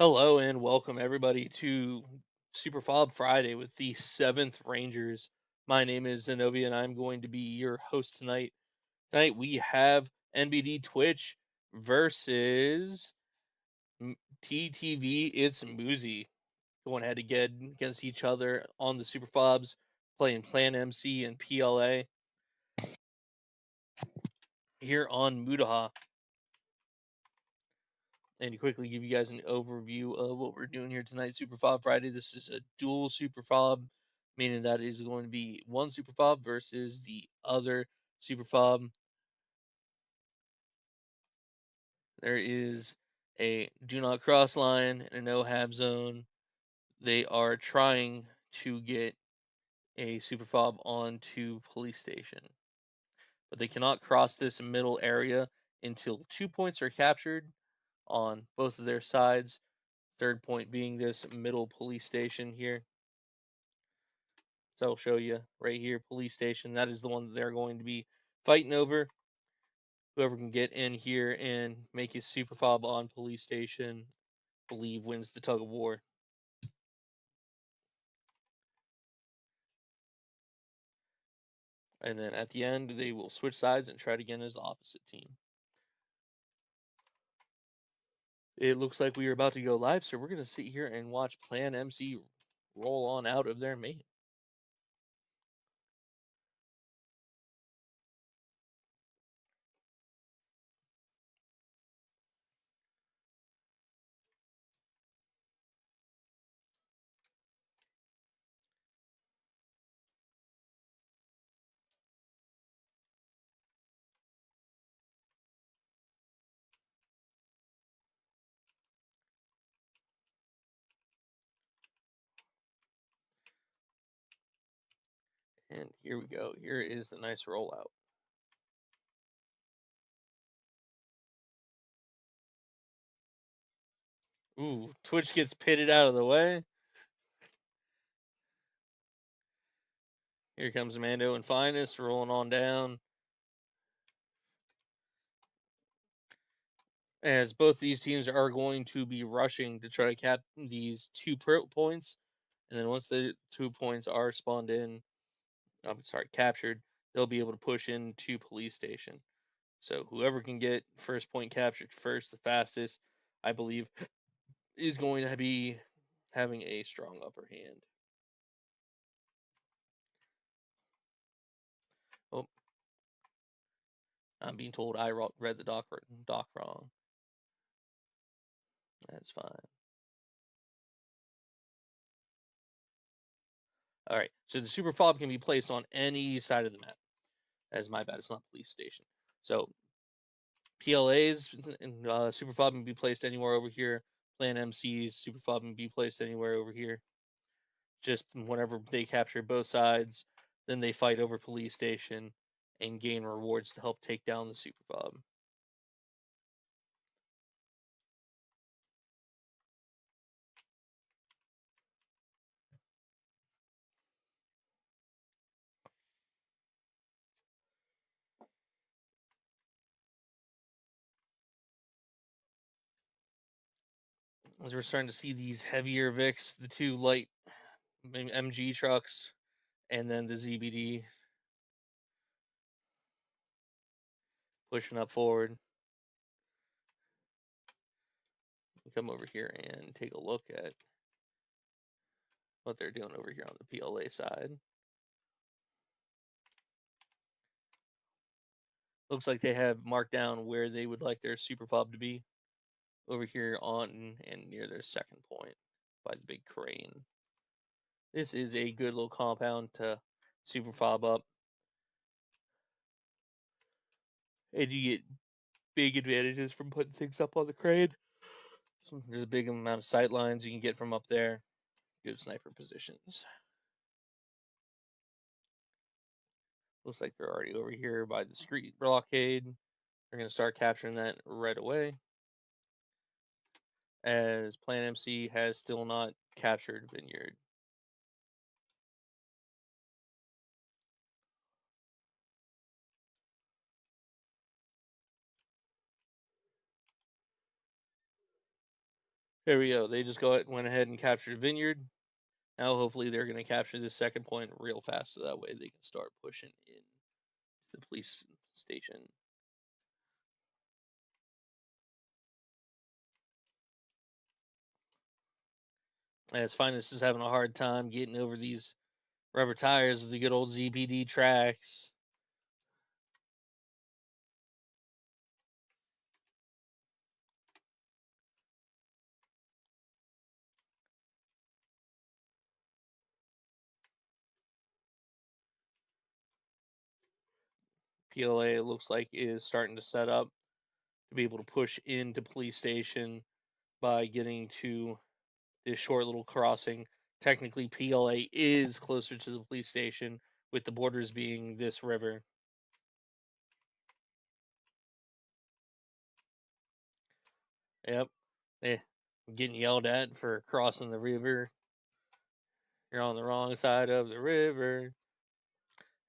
Hello and welcome everybody to Super Fob Friday with the 7th Rangers. My name is Zenobia and I'm going to be your host tonight. Tonight we have NBD Twitch versus TTV. It's Muzi going head to head against each other on the Super Fobs, playing Plan MC and PLA here on Mudaha. And to quickly give you guys an overview of what we're doing here tonight, Super Fob Friday. This is a dual Super Fob, meaning that it is going to be one Super Fob versus the other Super Fob. There is a do not cross line and a no have zone. They are trying to get a Super Fob onto police station, but they cannot cross this middle area until 2 points are captured on both of their sides. Third point being this middle police station here. So I'll show you right here, police station. That is the one that they're going to be fighting over. Whoever can get in here and make his super fob on police station, believe wins the tug of war. And then at the end, they will switch sides and try it again as the opposite team. It looks like we are about to go live, so we're going to sit here and watch Plan MC roll on out of their main. And here we go. Here is the nice rollout. Ooh, Twitch gets pitted out of the way. Here comes Mando and Finest rolling on down. As both these teams are going to be rushing to try to cap these points. And then once the 2 points are spawned in, captured, they'll be able to push into police station. So whoever can get first point captured first, the fastest, I believe, is going to be having a strong upper hand. Oh, I'm being told I read the doc wrong. That's fine. All right, so the super fob can be placed on any side of the map. As my bad, it's not police station. So PLAs and super fob can be placed anywhere over here. Plan MCs, super fob can be placed anywhere over here. Just whenever they capture both sides, then they fight over police station and gain rewards to help take down the super fob. As we're starting to see these heavier Vics, the two light MG trucks, and then the ZBD pushing up forward. Come over here and take a look at what they're doing over here on the PLA side. Looks like they have marked down where they would like their super fob to be over here on and near their second point by the big crane. This is a good little compound to super fob up. And you get big advantages from putting things up on the crane. So there's a big amount of sight lines you can get from up there. Good sniper positions. Looks like they're already over here by the street blockade. They're going to start capturing that right away. As Plan MC has still not captured Vineyard. There we go. They just went ahead and captured a vineyard. Now, hopefully, they're going to capture this second point real fast, so that way they can start pushing in to the police station. As Finest is having a hard time getting over these rubber tires with the good old ZPD tracks. PLA looks like is starting to set up to be able to push into police station by getting to this short little crossing. Technically, PLA is closer to the police station, with the borders being this river. Yep. Eh, getting yelled at for crossing the river. You're on the wrong side of the river.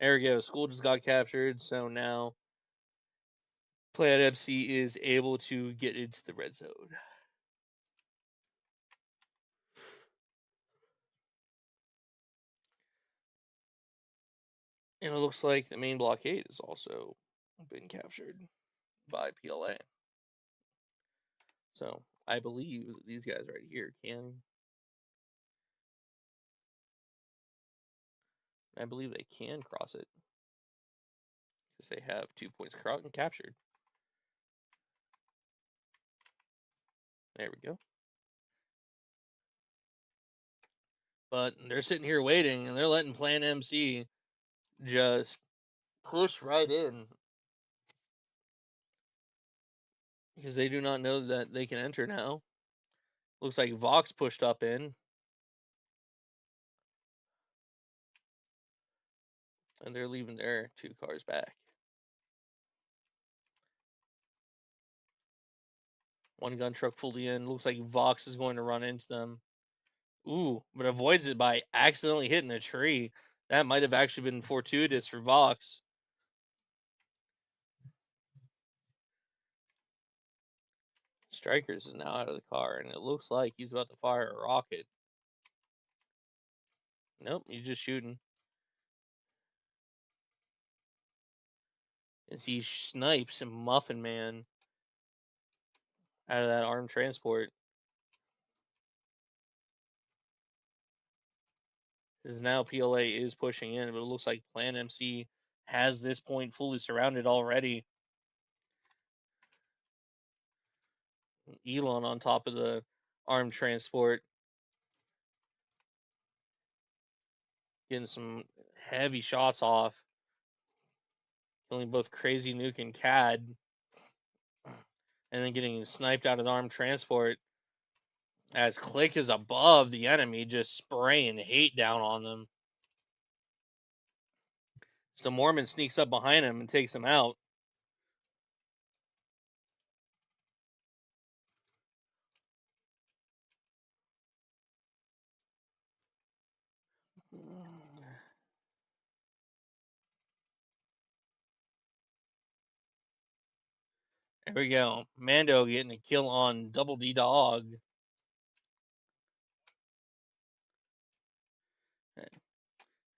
There we go. School just got captured, so now Planet FC is able to get into the red zone. And it looks like the main blockade has also been captured by PLA. So I believe these guys right here can. I believe they can cross it because they have 2 points captured. There we go. But they're sitting here waiting, and they're letting Plan MC just push right in because they do not know that they can enter now. Looks like Vox pushed up in, and they're leaving their 2 cars back. One gun truck fully in. Looks like Vox is going to run into them. Ooh, but avoids it by accidentally hitting a tree. That might have actually been fortuitous for Vox. Strikers is now out of the car, and it looks like he's about to fire a rocket. Nope, he's just shooting. As he snipes Muffin Man out of that armed transport. Because now PLA is pushing in, but it looks like Plan MC has this point fully surrounded already. Elon on top of the armed transport. Getting some heavy shots off. Killing both Crazy Nuke and Cad. And then getting sniped out of the armed transport. As Click is above the enemy, just spraying hate down on them. So the Mormon sneaks up behind him and takes him out. There we go. Mando getting a kill on Double D Dog.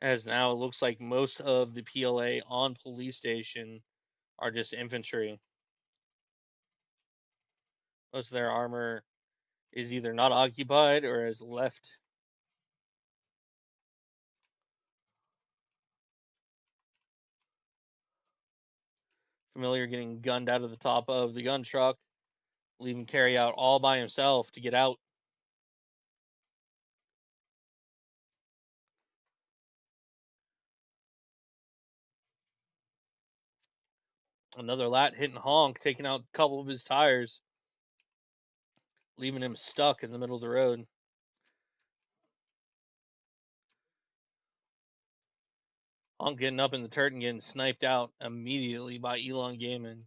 As now it looks like most of the PLA on police station are just infantry. Most of their armor is either not occupied or is left. Familiar getting gunned out of the top of the gun truck, leaving Carry Out all by himself to get out. Another lat hitting Honk, taking out a couple of his tires, leaving him stuck in the middle of the road. Honk getting up in the turret and getting sniped out immediately by Elon Gaiman.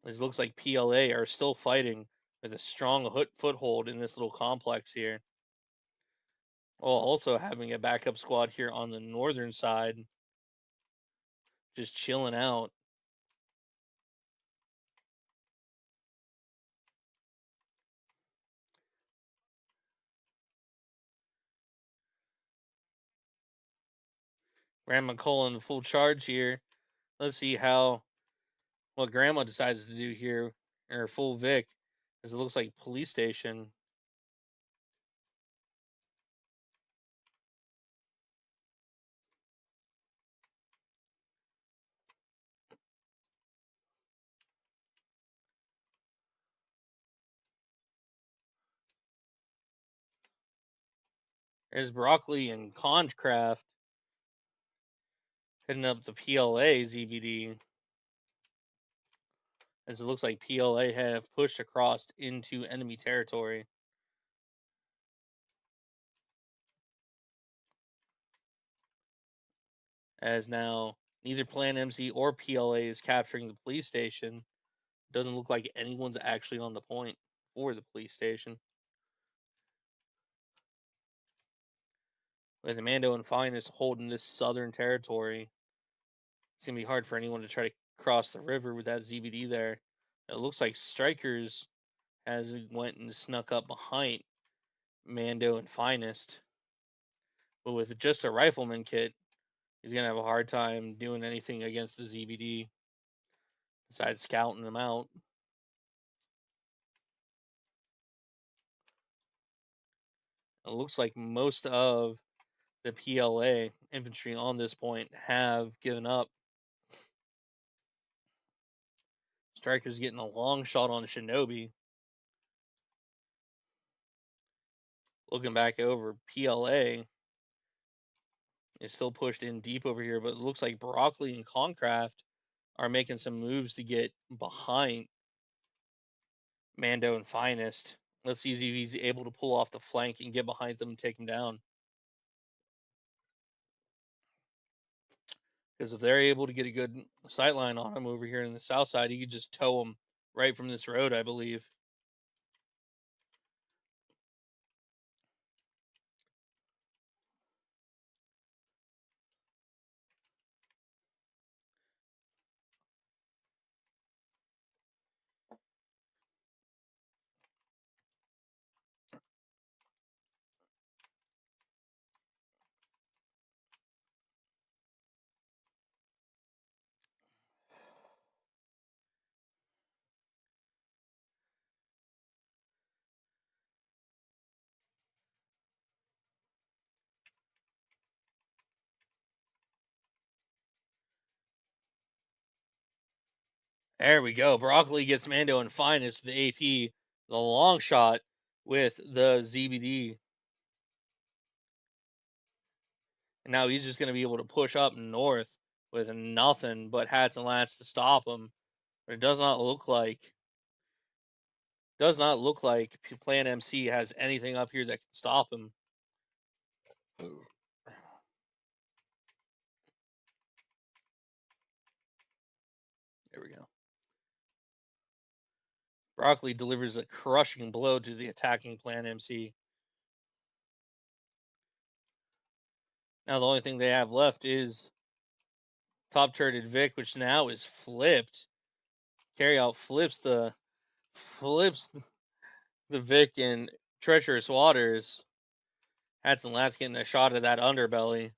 It looks like PLA are still fighting with a strong foothold in this little complex here. While also having a backup squad here on the northern side, just chilling out. Grandma calling full charge here. Let's see what Grandma decides to do here in her full Vic, as it looks like police station. There's Broccoli and Concraft hitting up the PLA ZBD, as it looks like PLA have pushed across into enemy territory. As now neither Plan MC or PLA is capturing the police station. Doesn't look like anyone's actually on the point for the police station. With Mando and Finest holding this southern territory, it's gonna be hard for anyone to try to cross the river with that ZBD there. It looks like Strikers has went and snuck up behind Mando and Finest, but with just a rifleman kit, he's gonna have a hard time doing anything against the ZBD besides scouting them out. It looks like most of the PLA infantry on this point have given up. Striker's getting a long shot on Shinobi. Looking back over, PLA is still pushed in deep over here, but it looks like Broccoli and Concraft are making some moves to get behind Mando and Finest. Let's see if he's able to pull off the flank and get behind them and take them down. Because if they're able to get a good sight line on him over here in the south side, he could just tow him right from this road, I believe. There we go. Broccoli gets Mando and Finest, the AP, the long shot with the ZBD. And now he's just going to be able to push up north with nothing but hats and lats to stop him. But it does not look like Plan MC has anything up here that can stop him. There we go. Broccoli delivers a crushing blow to the attacking Plan MC. Now the only thing they have left is top turreted Vic, which now is flipped. Carryout flips the Vic in treacherous waters. Hats and Lats getting a shot of that underbelly.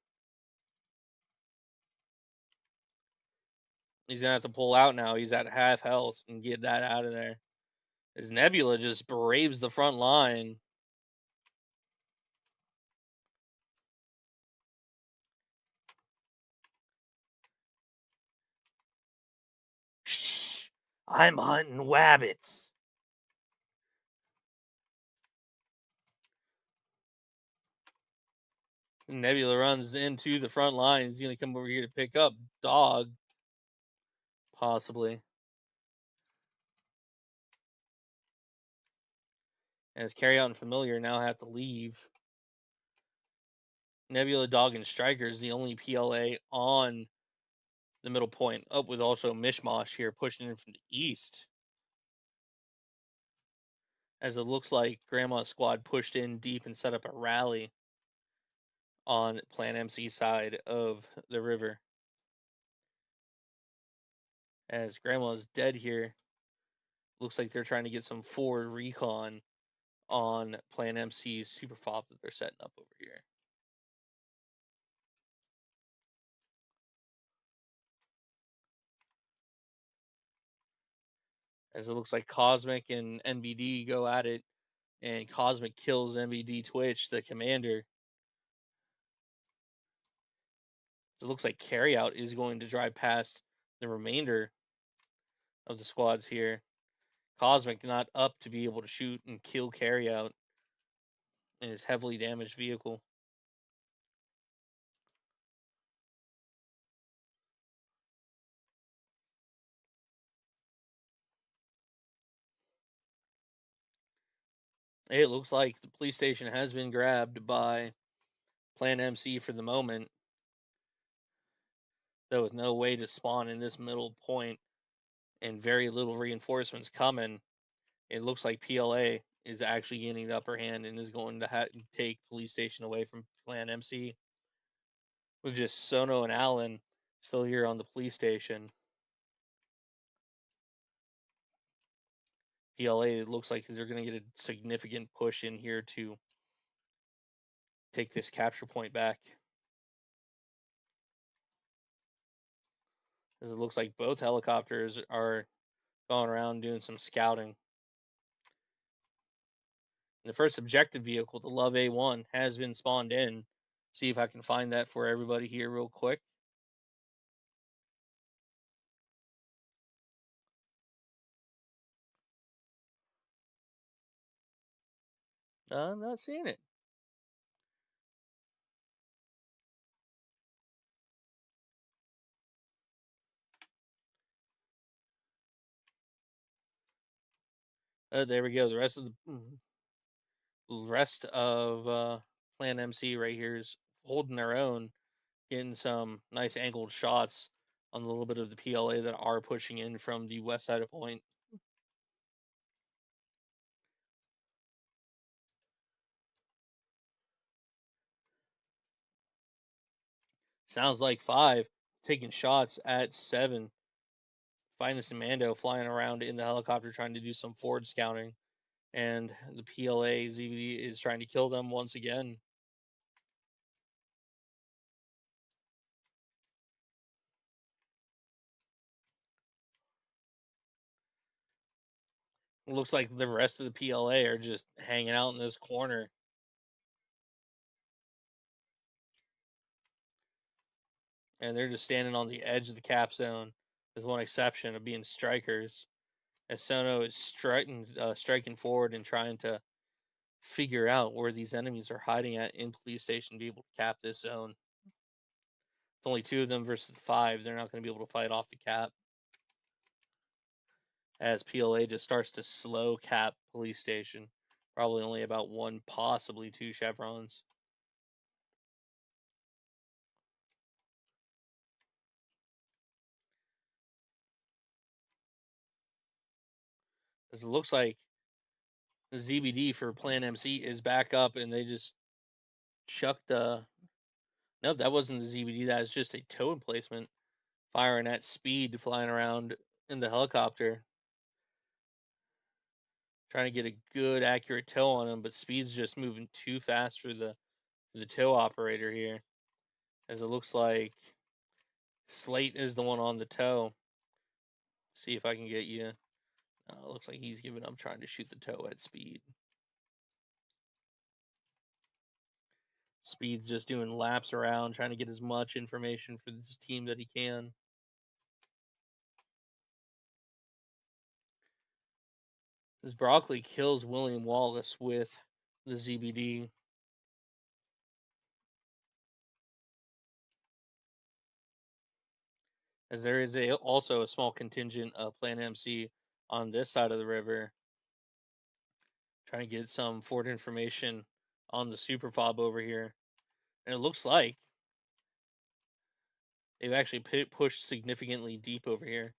He's gonna have to pull out now. He's at half health and get that out of there. As Nebula just braves the front line. Shh, I'm hunting wabbits. Nebula runs into the front line. He's gonna come over here to pick up Dog, possibly. As Carryout and Familiar now have to leave. Nebula, Dog, and Striker is the only PLA on the middle point. Up with also Mishmash here pushing in from the east. As it looks like Grandma's squad pushed in deep and set up a rally on Plan MC side of the river. As Grandma's dead here, looks like they're trying to get some forward recon on Plan MC's super fob that they're setting up over here. as it looks like Cosmic and NBD go at it, and Cosmic kills NBD Twitch, the commander. It looks like Carryout is going to drive past the remainder of the squads here. Cosmic not up to be able to shoot and kill Carryout in his heavily damaged vehicle. It looks like the police station has been grabbed by Plan MC for the moment, though with no way to spawn in this middle point and very little reinforcements coming. It looks like PLA is actually gaining the upper hand and is going to take police station away from Plan MC, with just Sono and Allen still here on the police station. PLA looks like they're going to get a significant push in here to take this capture point back, as it looks like both helicopters are going around doing some scouting. The first objective vehicle, the Love A1, has been spawned in. See if I can find that for everybody here real quick. I'm not seeing it. There we go. The rest of Plan MC right here is holding their own, getting some nice angled shots on a little bit of the PLA that are pushing in from the west side of point. Sounds like 5 taking shots at 7. Finest and Mando flying around in the helicopter trying to do some forward scouting, and the PLA ZBD is trying to kill them once again. It looks like the rest of the PLA are just hanging out in this corner. And they're just standing on the edge of the cap zone, with one exception of being strikers. As Sono is striking forward and trying to figure out where these enemies are hiding at in police station to be able to cap this zone. It's only 2 of them versus the 5. They're not going to be able to fight off the cap, as PLA just starts to slow cap police station. Probably only about 1, possibly 2 chevrons. As it looks like the ZBD for Plan MC is back up, and they just chucked no, that wasn't the ZBD. That was just a tow emplacement firing at speed, flying around in the helicopter, trying to get a good, accurate tow on him. But speed's just moving too fast for the tow operator here, as it looks like Slate is the one on the tow. See if I can get you. Looks like he's giving up trying to shoot the tow at speed. Speed's just doing laps around, trying to get as much information for this team that he can. As Broccoli kills William Wallace with the ZBD. As there is also a small contingent of Plan MC on this side of the river, trying to get some forward information on the super fob over here. And it looks like they've actually pushed significantly deep over here.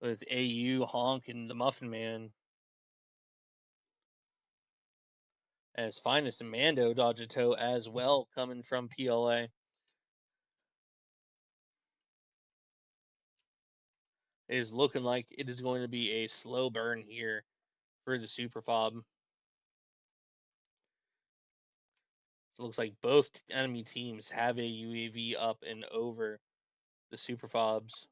With AU, Honk, and the Muffin Man. As Finest and Mando dodge a tow as well, coming from PLA. It is looking like it is going to be a slow burn here for the super fob. looks like both enemy teams have a UAV up and over the super fobs.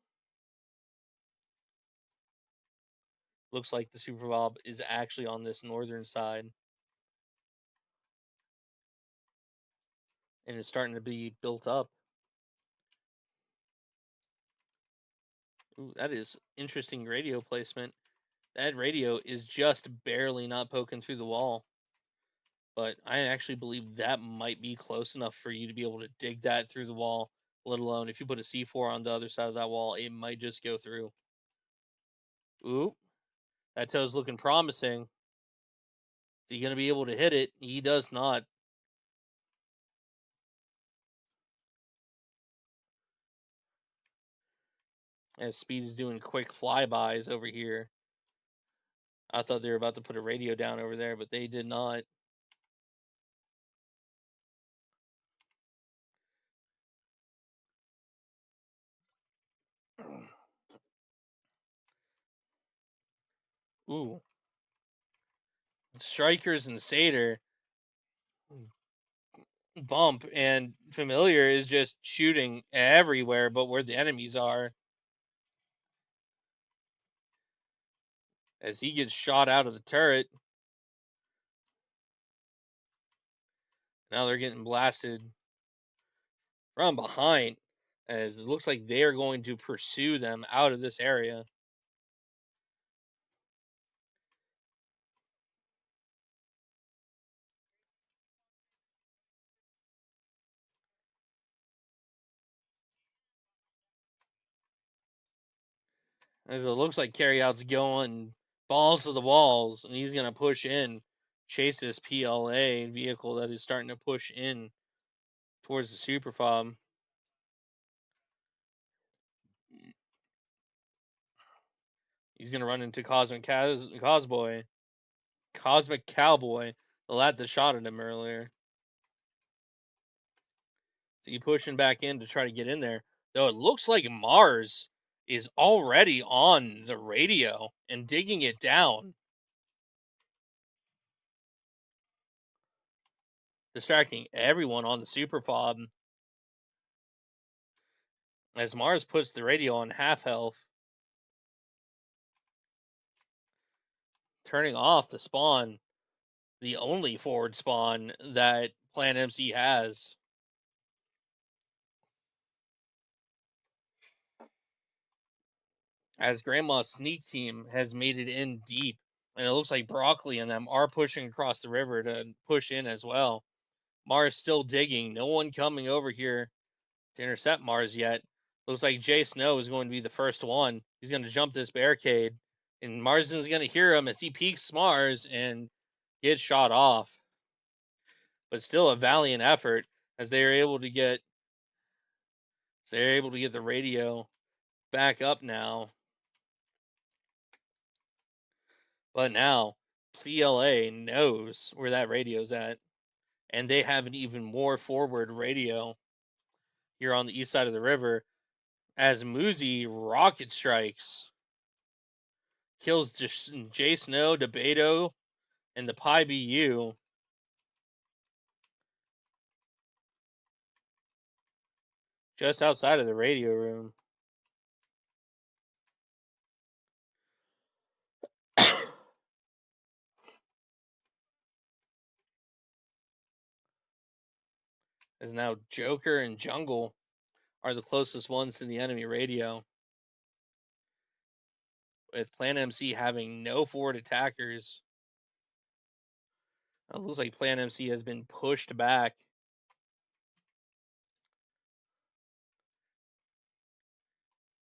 Looks like the super fob is actually on this northern side, and it's starting to be built up. Ooh, that is interesting radio placement. That radio is just barely not poking through the wall, but I actually believe that might be close enough for you to be able to dig that through the wall, let alone if you put a C4 on the other side of that wall, it might just go through. Ooh, that toe's looking promising. Is he going to be able to hit it? He does not. As Speed is doing quick flybys over here. I thought they were about to put a radio down over there, but they did not. Ooh. Strikers and Satyr bump, and Familiar is just shooting everywhere but where the enemies are. As he gets shot out of the turret. Now they're getting blasted from behind, as it looks like they are going to pursue them out of this area. As it looks like Carryout's going balls to the walls, and he's going to push in, chase this PLA vehicle that is starting to push in towards the super fob. He's going to run into Cosmic Cowboy, the lad that shot at him earlier. So he pushing back in to try to get in there. Though it looks like Mars is already on the radio and digging it down, distracting everyone on the super fob. As Mars puts the radio on half health, turning off the spawn, the only forward spawn that Plan MC has. As Grandma's sneak team has made it in deep, and it looks like Broccoli and them are pushing across the river to push in as well. Mars still digging. No one coming over here to intercept Mars yet. Looks like Jay Snow is going to be the first one. He's going to jump this barricade, and Marsden's going to hear him as he peeks Mars and gets shot off. But still a valiant effort as they're able to get the radio back up now. But now PLA knows where that radio's at, and they have an even more forward radio here on the east side of the river as Muzi rocket strikes, kills Jay Snow, Debato, and the Pi BU. Just outside of the radio room. As now Joker and Jungle are the closest ones to the enemy radio, with Plan MC having no forward attackers. It looks like Plan MC has been pushed back.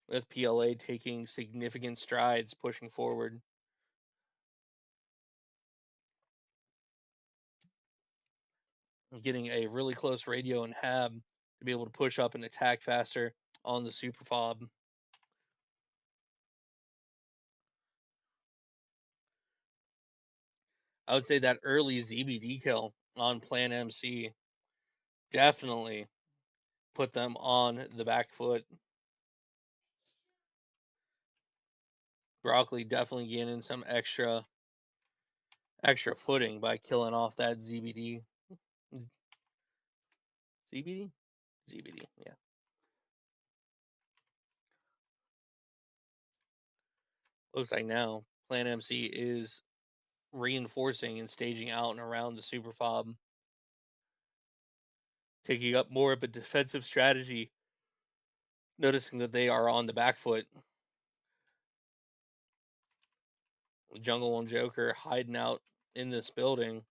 With PLA taking significant strides pushing forward. Getting a really close radio and hab to be able to push up and attack faster on the super fob. I would say that early ZBD kill on Plan MC definitely put them on the back foot. Broccoli definitely gaining some extra footing by killing off that ZBD. CBD? ZBD, yeah. Looks like now Plan MC is reinforcing and staging out and around the super fob, taking up more of a defensive strategy, noticing that they are on the back foot. Jungle and Joker hiding out in this building,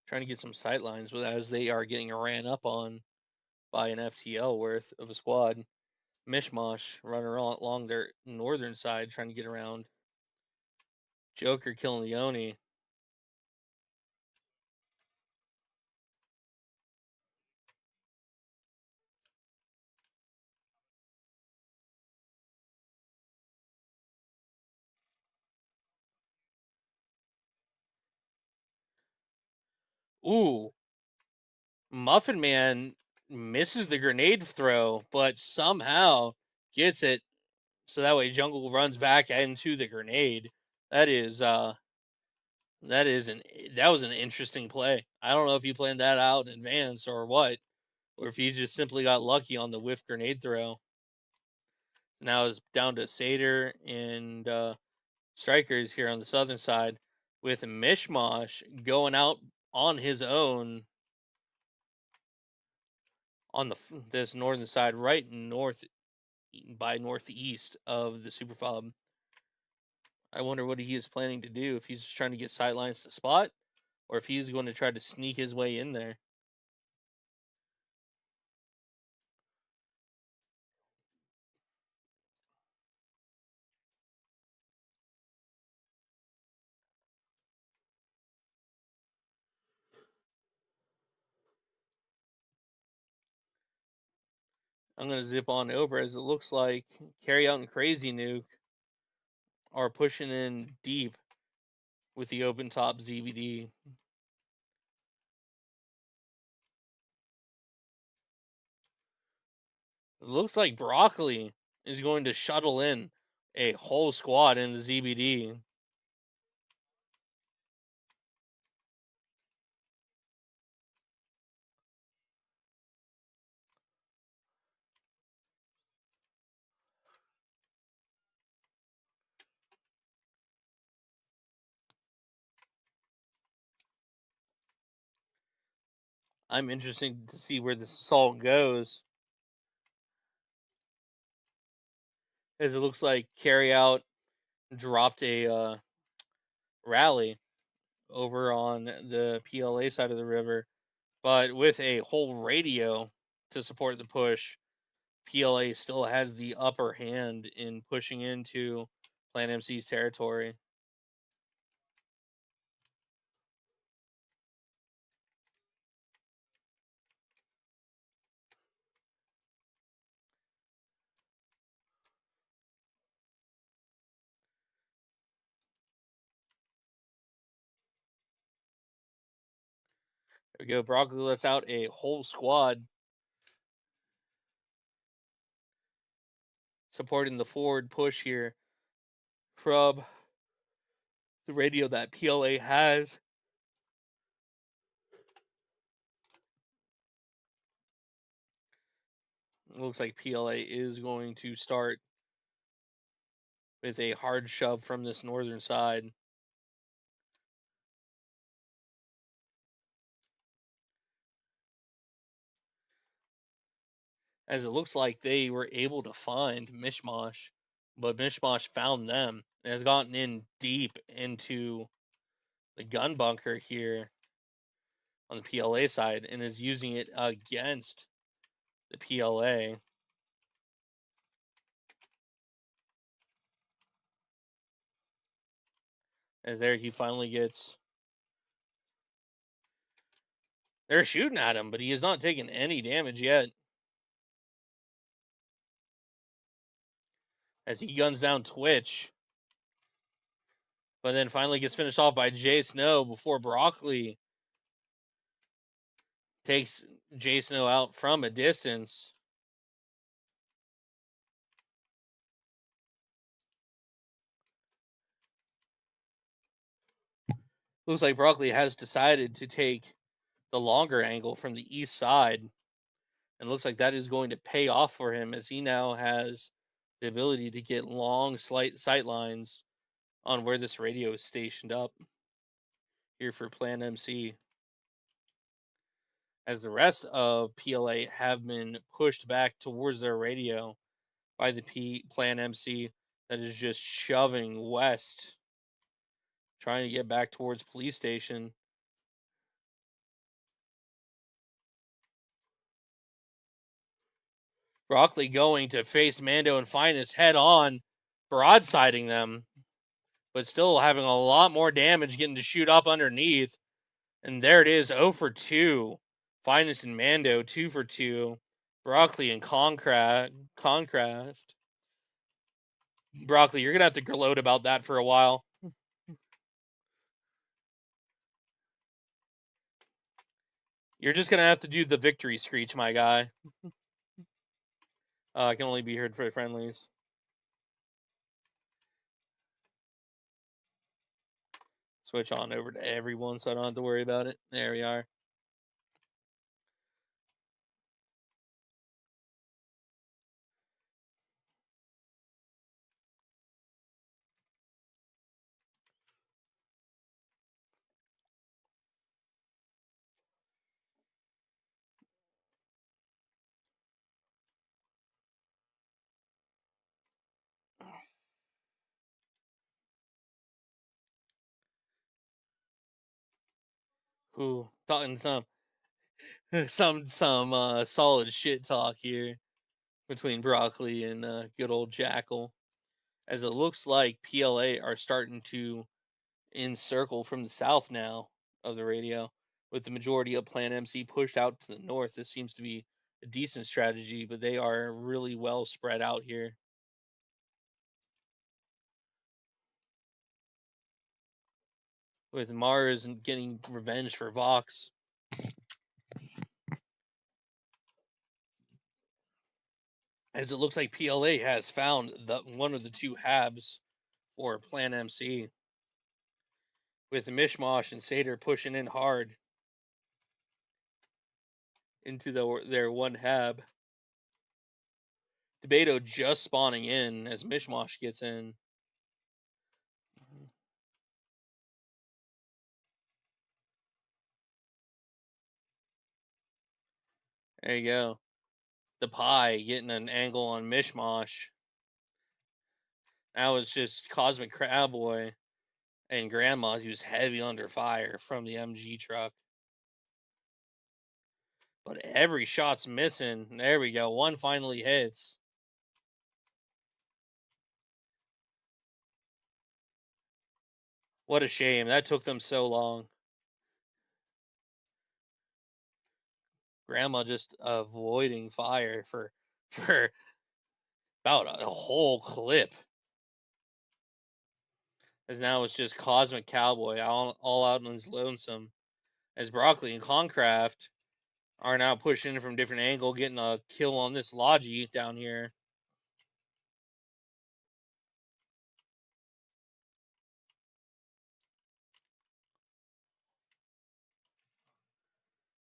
trying to get some sight lines, but as they are getting ran up on by an FTL worth of a squad, Mishmash running along their northern side trying to get around. Joker killing Leone. Ooh, Muffin Man misses the grenade throw, but somehow gets it so that way Jungle runs back into the grenade. That is that is an that was an interesting play. I don't know if you planned that out in advance or what, or if you just simply got lucky on the whiff grenade throw. Now it's down to Satyr and Strikers here on the southern side, with Mishmash going out on his own on this northern side, right north by northeast of the super fob. I wonder what he is planning to do, if he's just trying to get sightlines to spot, or if he's going to try to sneak his way in there. I'm going to zip on over as it looks like Carry Out and Crazy Nuke are pushing in deep with the open top ZBD. It looks like Broccoli is going to shuttle in a whole squad in the ZBD. I'm interested to see where this assault goes, as it looks like Carry Out dropped a rally over on the PLA side of the river, but with a whole radio to support the push, PLA still has the upper hand in pushing into Plan MC's territory. There we go. Broccoli lets out a whole squad supporting the forward push here from the radio that PLA has. It looks like PLA is going to start with a hard shove from this northern side. As it looks like they were able to find Mishmash, but Mishmash found them and has gotten in deep into the gun bunker here on the PLA side and is using it against the PLA. As there he finally gets. They're shooting at him, but he has not taken any damage yet. As he guns down Twitch. But then finally gets finished off by Jay Snow before Broccoli takes Jay Snow out from a distance. Looks like Broccoli has decided to take the longer angle from the east side, and looks like that is going to pay off for him as he now has the ability to get long sight lines on where this radio is stationed up here for Plan MC. As the rest of PLA have been pushed back towards their radio by the Plan MC that is just shoving west, trying to get back towards police station. Broccoli going to face Mando and Finest head on, broadsiding them, but still having a lot more damage, getting to shoot up underneath. And there it is, 0 for 2. Finest and Mando, 2 for 2. Broccoli and Concraft. Broccoli, you're going to have to gloat about that for a while. You're just going to have to do the victory screech, my guy. It can only be heard for the friendlies. Switch on over to everyone so I don't have to worry about it. There we are. Ooh, talking some solid shit talk here between Broccoli and good old Jackal, as it looks like PLA are starting to encircle from the south now of the radio, with the majority of Plan MC pushed out to the north. This seems to be a decent strategy, but they are really well spread out here. With Mars and getting revenge for Vox. As it looks like PLA has found one of the two habs for Plan MC, with Mishmash and Seder pushing in hard into their one hab. Debato just spawning in as Mishmash gets in. There you go. The pie getting an angle on Mishmash. Now it's just Cosmic Crabboy and Grandma, who's heavy under fire from the MG truck. But every shot's missing. There we go. One finally hits. What a shame. That took them so long. Grandma just avoiding fire for about a whole clip. As now it's just Cosmic Cowboy all out on his lonesome. As Broccoli and Concraft are now pushing in from different angle, getting a kill on this Logi down here.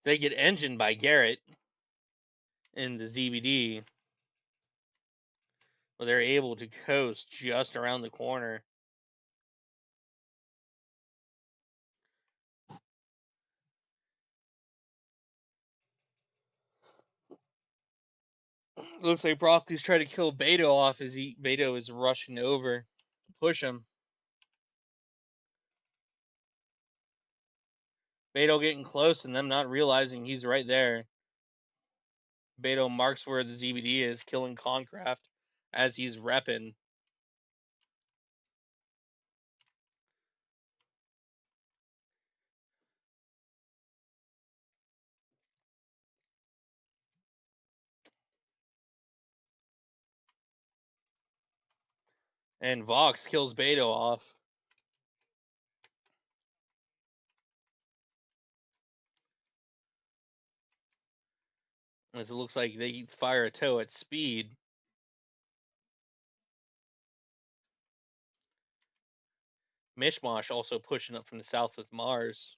They get engined by Garrett in the ZBD, but they're able to coast just around the corner. Looks like Broccoli's trying to kill Beto off as Beto is rushing over to push him. Beto getting close and them not realizing he's right there. Beto marks where the ZBD is, killing Concraft as he's repping. And Vox kills Beto off. As it looks like they fire a tow at speed. Mishmash also pushing up from the south with Mars,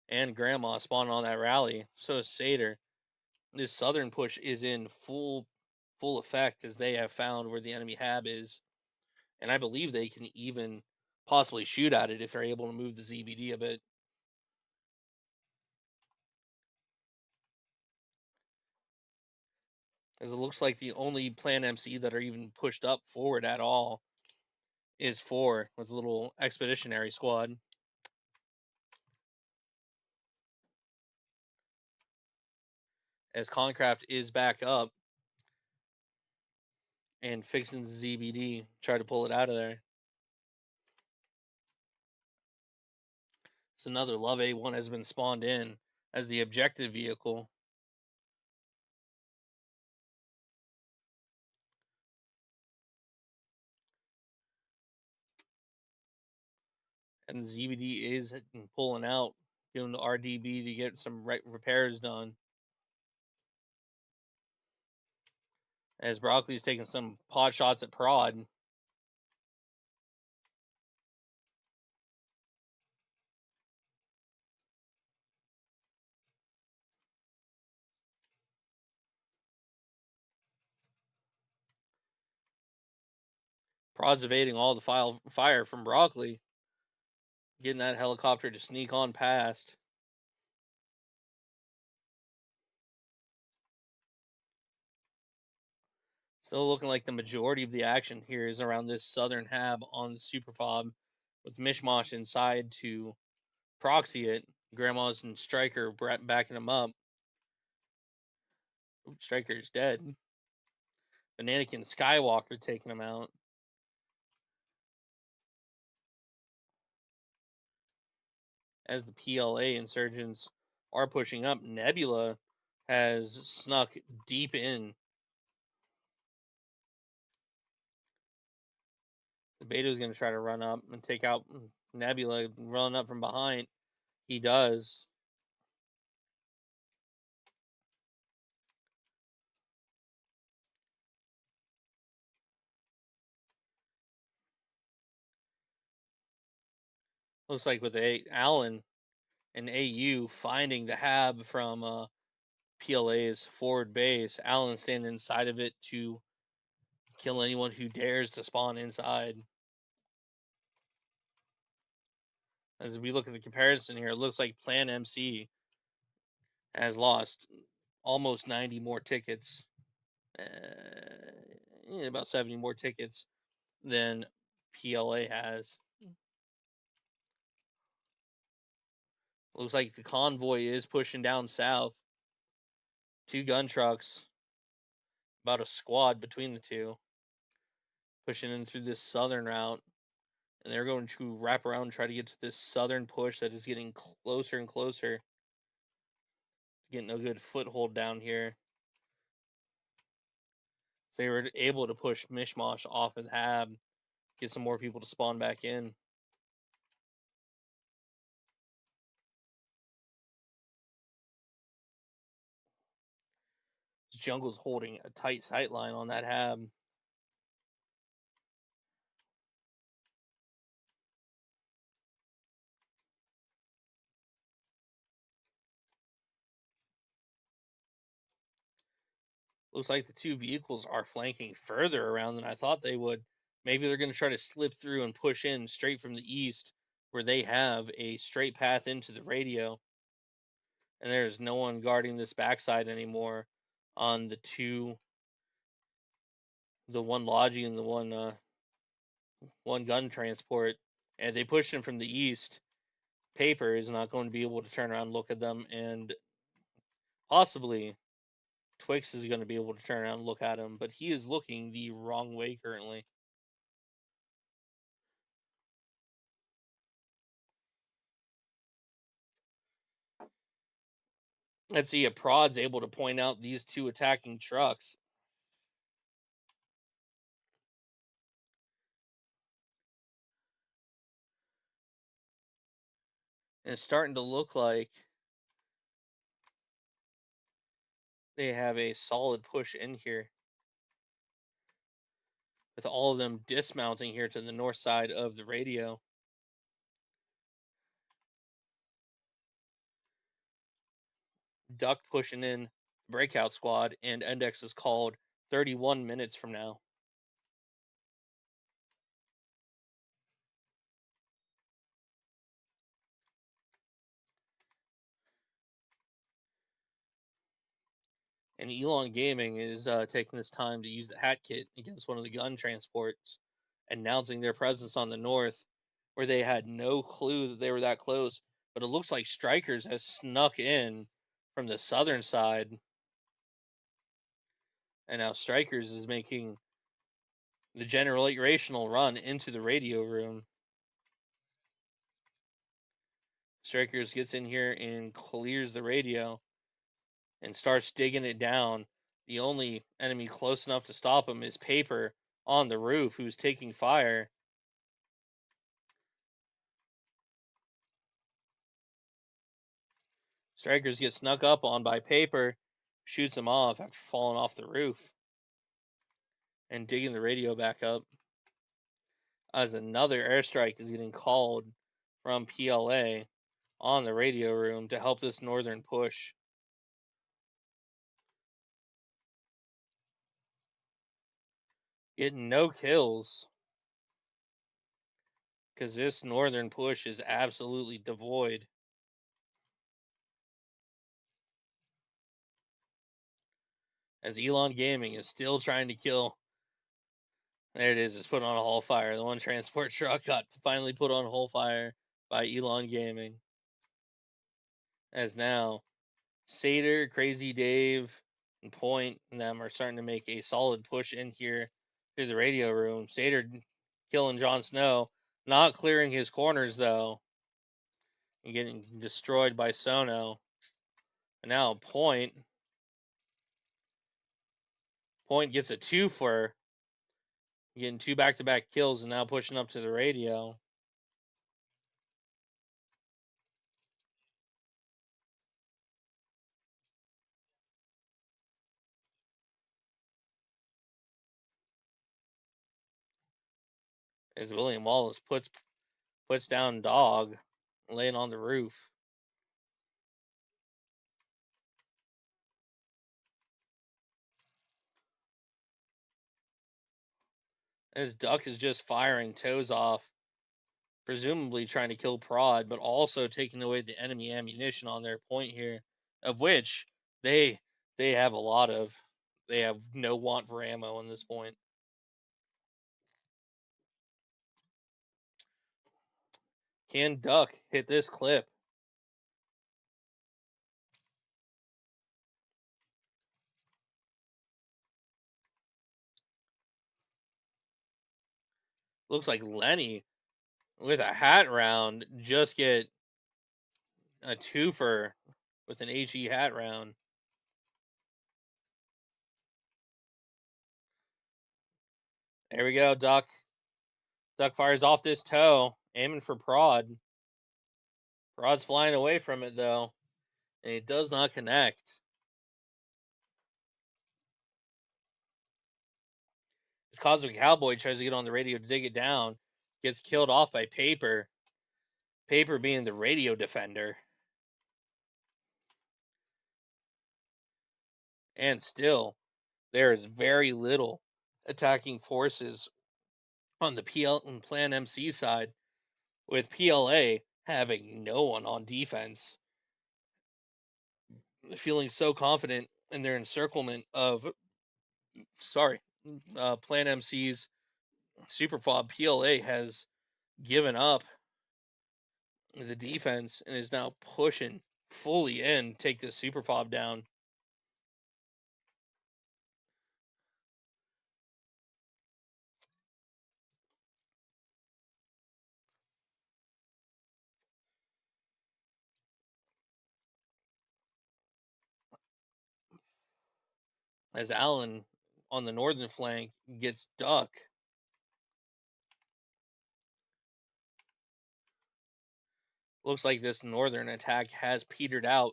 and Grandma spawning on that rally. So is Seder. This southern push is in full effect, as they have found where the enemy hab is, and I believe they can even possibly shoot at it if they're able to move the ZBD a bit. As it looks like the only plan MC that are even pushed up forward at all is 4 with a little expeditionary squad. As Concraft is back up and fixing the ZBD, try to pull it out of there. It's another Love A1 has been spawned in as the objective vehicle. And the ZBD is pulling out, doing the RDB to get some repairs done. As Broccoli's taking some pot shots at Prod. Prod's evading all the fire from Broccoli, getting that helicopter to sneak on past. Still looking like the majority of the action here is around this southern hab on the Super Fob, with Mishmash inside to proxy it. Grandma's and Striker backing him up. Oops, Striker's dead. Bananakin Skywalker taking him out. As the PLA insurgents are pushing up, Nebula has snuck deep in. The Beta is going to try to run up and take out Nebula, running up from behind. He does. Looks like with Allen and AU finding the hab from PLA's forward base, Allen standing inside of it to kill anyone who dares to spawn inside. As we look at the comparison here, it looks like Plan MC has lost almost 90 more tickets, about 70 more tickets than PLA has. Looks like the convoy is pushing down south. 2 gun trucks, about a squad between the two, pushing in through this southern route. And they're going to wrap around and try to get to this southern push that is getting closer and closer. Getting a good foothold down here. So they were able to push Mishmash off of the hab, get some more people to spawn back in. Jungle's holding a tight sight line on that hab. Looks like the 2 vehicles are flanking further around than I thought they would. Maybe they're going to try to slip through and push in straight from the east, where they have a straight path into the radio. And there's no one guarding this backside anymore on the one Logi and the one gun transport. And they push in from the east. Paper is not going to be able to turn around and look at them, and possibly Twix is going to be able to turn around and look at him, but he is looking the wrong way currently. Let's see if Prod's able to point out these 2 attacking trucks. And it's starting to look like they have a solid push in here. with all of them dismounting here to the north side of the radio. Duck pushing in breakout squad, and Index is called 31 minutes from now. And Elon Gaming is taking this time to use the hat kit against one of the gun transports, announcing their presence on the north, where they had no clue that they were that close. But it looks like Strikers has snuck in from the southern side, and now Strikers is making the generational run into the radio room. Strikers gets in here and clears the radio and starts digging it down. The only enemy close enough to stop him is Paper on the roof, who's taking fire. Strikers get snuck up on by Paper, shoots him off after falling off the roof and digging the radio back up. As another airstrike is getting called from PLA on the radio room to help this northern push. Getting no kills because this northern push is absolutely devoid. As Elon Gaming is still trying to kill. There it is. It's put on a whole fire. The one transport truck got finally put on whole fire by Elon Gaming. As now, Sater, Crazy Dave, and Point and them are starting to make a solid push in here through the radio room. Sater killing Jon Snow, not clearing his corners though, and getting destroyed by Sono. And now Point gets a twofer, getting two back-to-back kills, and now pushing up to the radio. As William Wallace puts down Dog, laying on the roof. As Duck is just firing toes off, presumably trying to kill Prod, but also taking away the enemy ammunition on their point here, of which they they have a lot of. They have no want for ammo on this point. Can Duck hit this clip? Looks like Lenny with a hat round just get a twofer with an HE hat round. There we go, Duck. Duck fires off this toe, aiming for Prod. Prod's flying away from it though, and it does not connect. This Cosmic Cowboy tries to get on the radio to dig it down, gets killed off by Paper. Paper being the radio defender. And still, there is very little attacking forces on the PL and Plan MC side, with PLA having no one on defense, feeling so confident in their encirclement of Plan MC's Super Fob. PLA has given up the defense and is now pushing fully in, take this Super Fob down. As Allen on the northern flank gets Duck. Looks like this northern attack has petered out.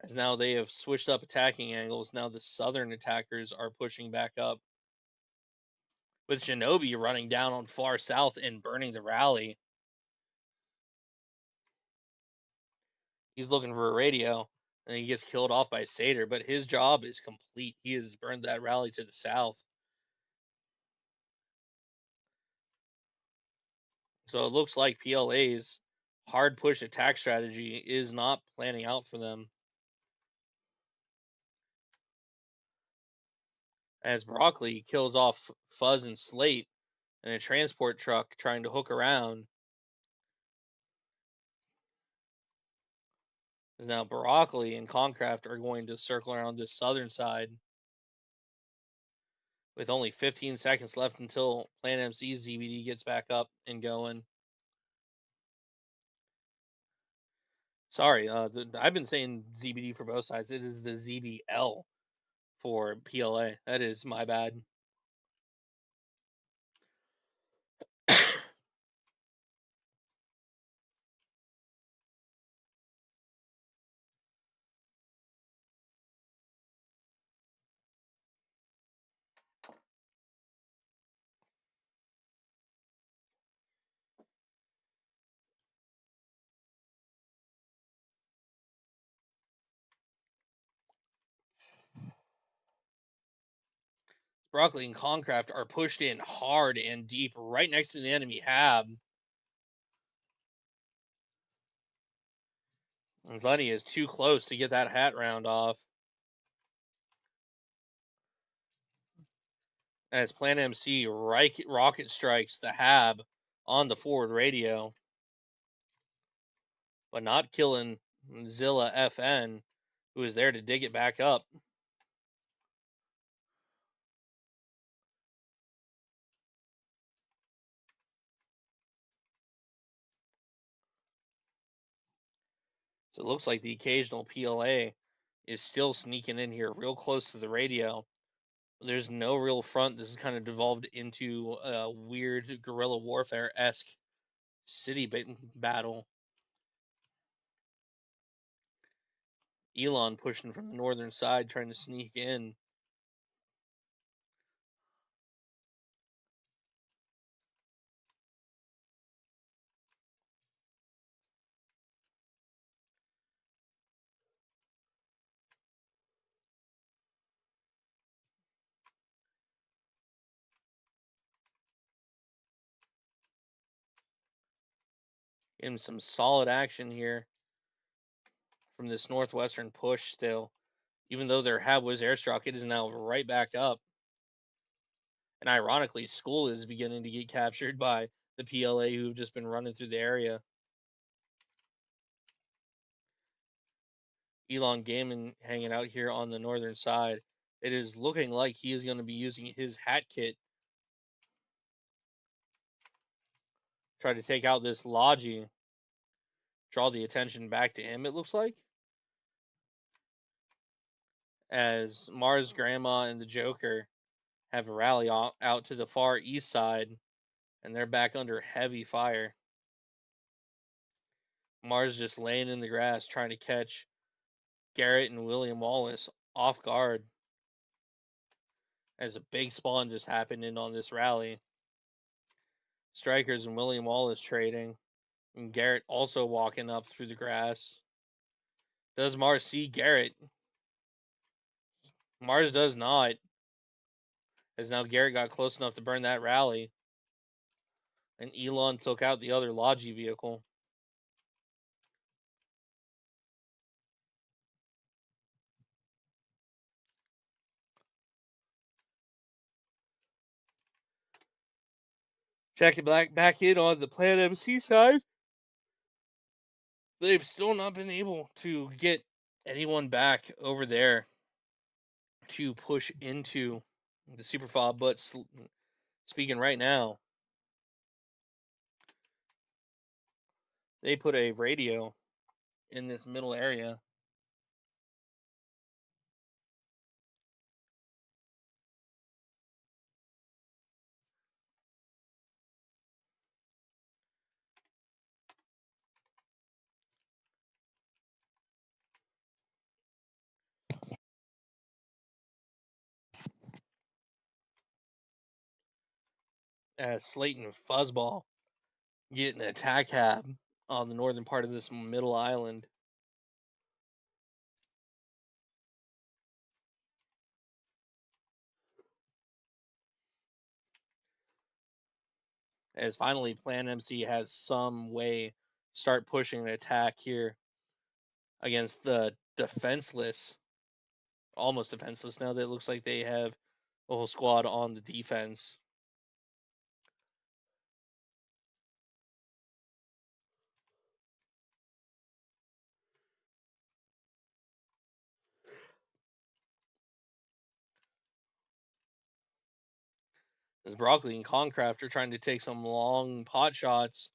as now they have switched up attacking angles. Now the southern attackers are pushing back up, with Shinobi running down on far south and burning the rally. He's looking for a radio, and he gets killed off by Satyr, but his job is complete. He has burned that rally to the south. So it looks like PLA's hard push attack strategy is not planning out for them, as Broccoli kills off Fuzz and Slate in a transport truck trying to hook around. As now Broccoli and Concraft are going to circle around this southern side with only 15 seconds left until Plan MC's ZBD gets back up and going. Sorry, I've been saying ZBD for both sides. It is the ZBL for PLA. That is my bad. Broccoli and Concraft are pushed in hard and deep right next to the enemy hab. And Lenny is too close to get that hat round off. As Plan MC rocket strikes the hab on the forward radio, but not killing Zilla FN, who is there to dig it back up. So it looks like the occasional PLA is still sneaking in here real close to the radio. There's no real front. This is kind of devolved into a weird guerrilla warfare esque city battle. Elon pushing from the northern side, trying to sneak in. Getting some solid action here from this northwestern push still. Even though their hab was airstruck, it is now right back up. And ironically, school is beginning to get captured by the PLA who've just been running through the area. Elon Gaiman hanging out here on the northern side. It is looking like he is going to be using his hat kit. Try to take out this Logi. Draw the attention back to him, it looks like. As Mars Grandma and the Joker have a rally out to the far east side, and they're back under heavy fire. Mars just laying in the grass trying to catch Garrett and William Wallace off guard as a big spawn just happened in on this rally. Strikers and William Wallace trading, and Garrett also walking up through the grass. Does Mars see Garrett? Mars does not, as now Garrett got close enough to burn that rally, and Elon took out the other Logi vehicle. Checking back in on the Plan MC side. They've still not been able to get anyone back over there to push into the super fob. But speaking right now, they put a radio in this middle area. as Slayton and Fuzzball get an attack hab on the northern part of this middle island. As finally Plan MC has some way start pushing an attack here against the defenseless, almost defenseless now that it looks like they have a whole squad on the defense. As Broccoli and Concraft are trying to take some long pot shots.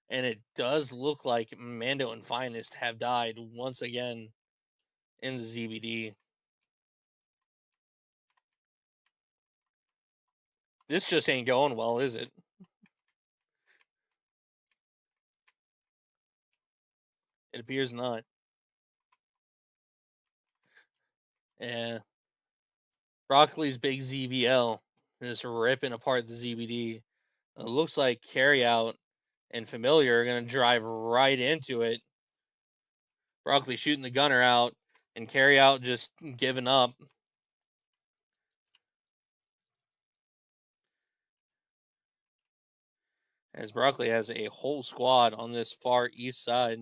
And it does look like Mando and Finest have died once again in the ZBD. This just ain't going well, is it? It appears not. Yeah. Broccoli's big ZBL just ripping apart the ZBD. It looks like Carryout and Familiar are going to drive right into it. Broccoli shooting the gunner out, and Carryout just giving up. As Broccoli has a whole squad on this far east side.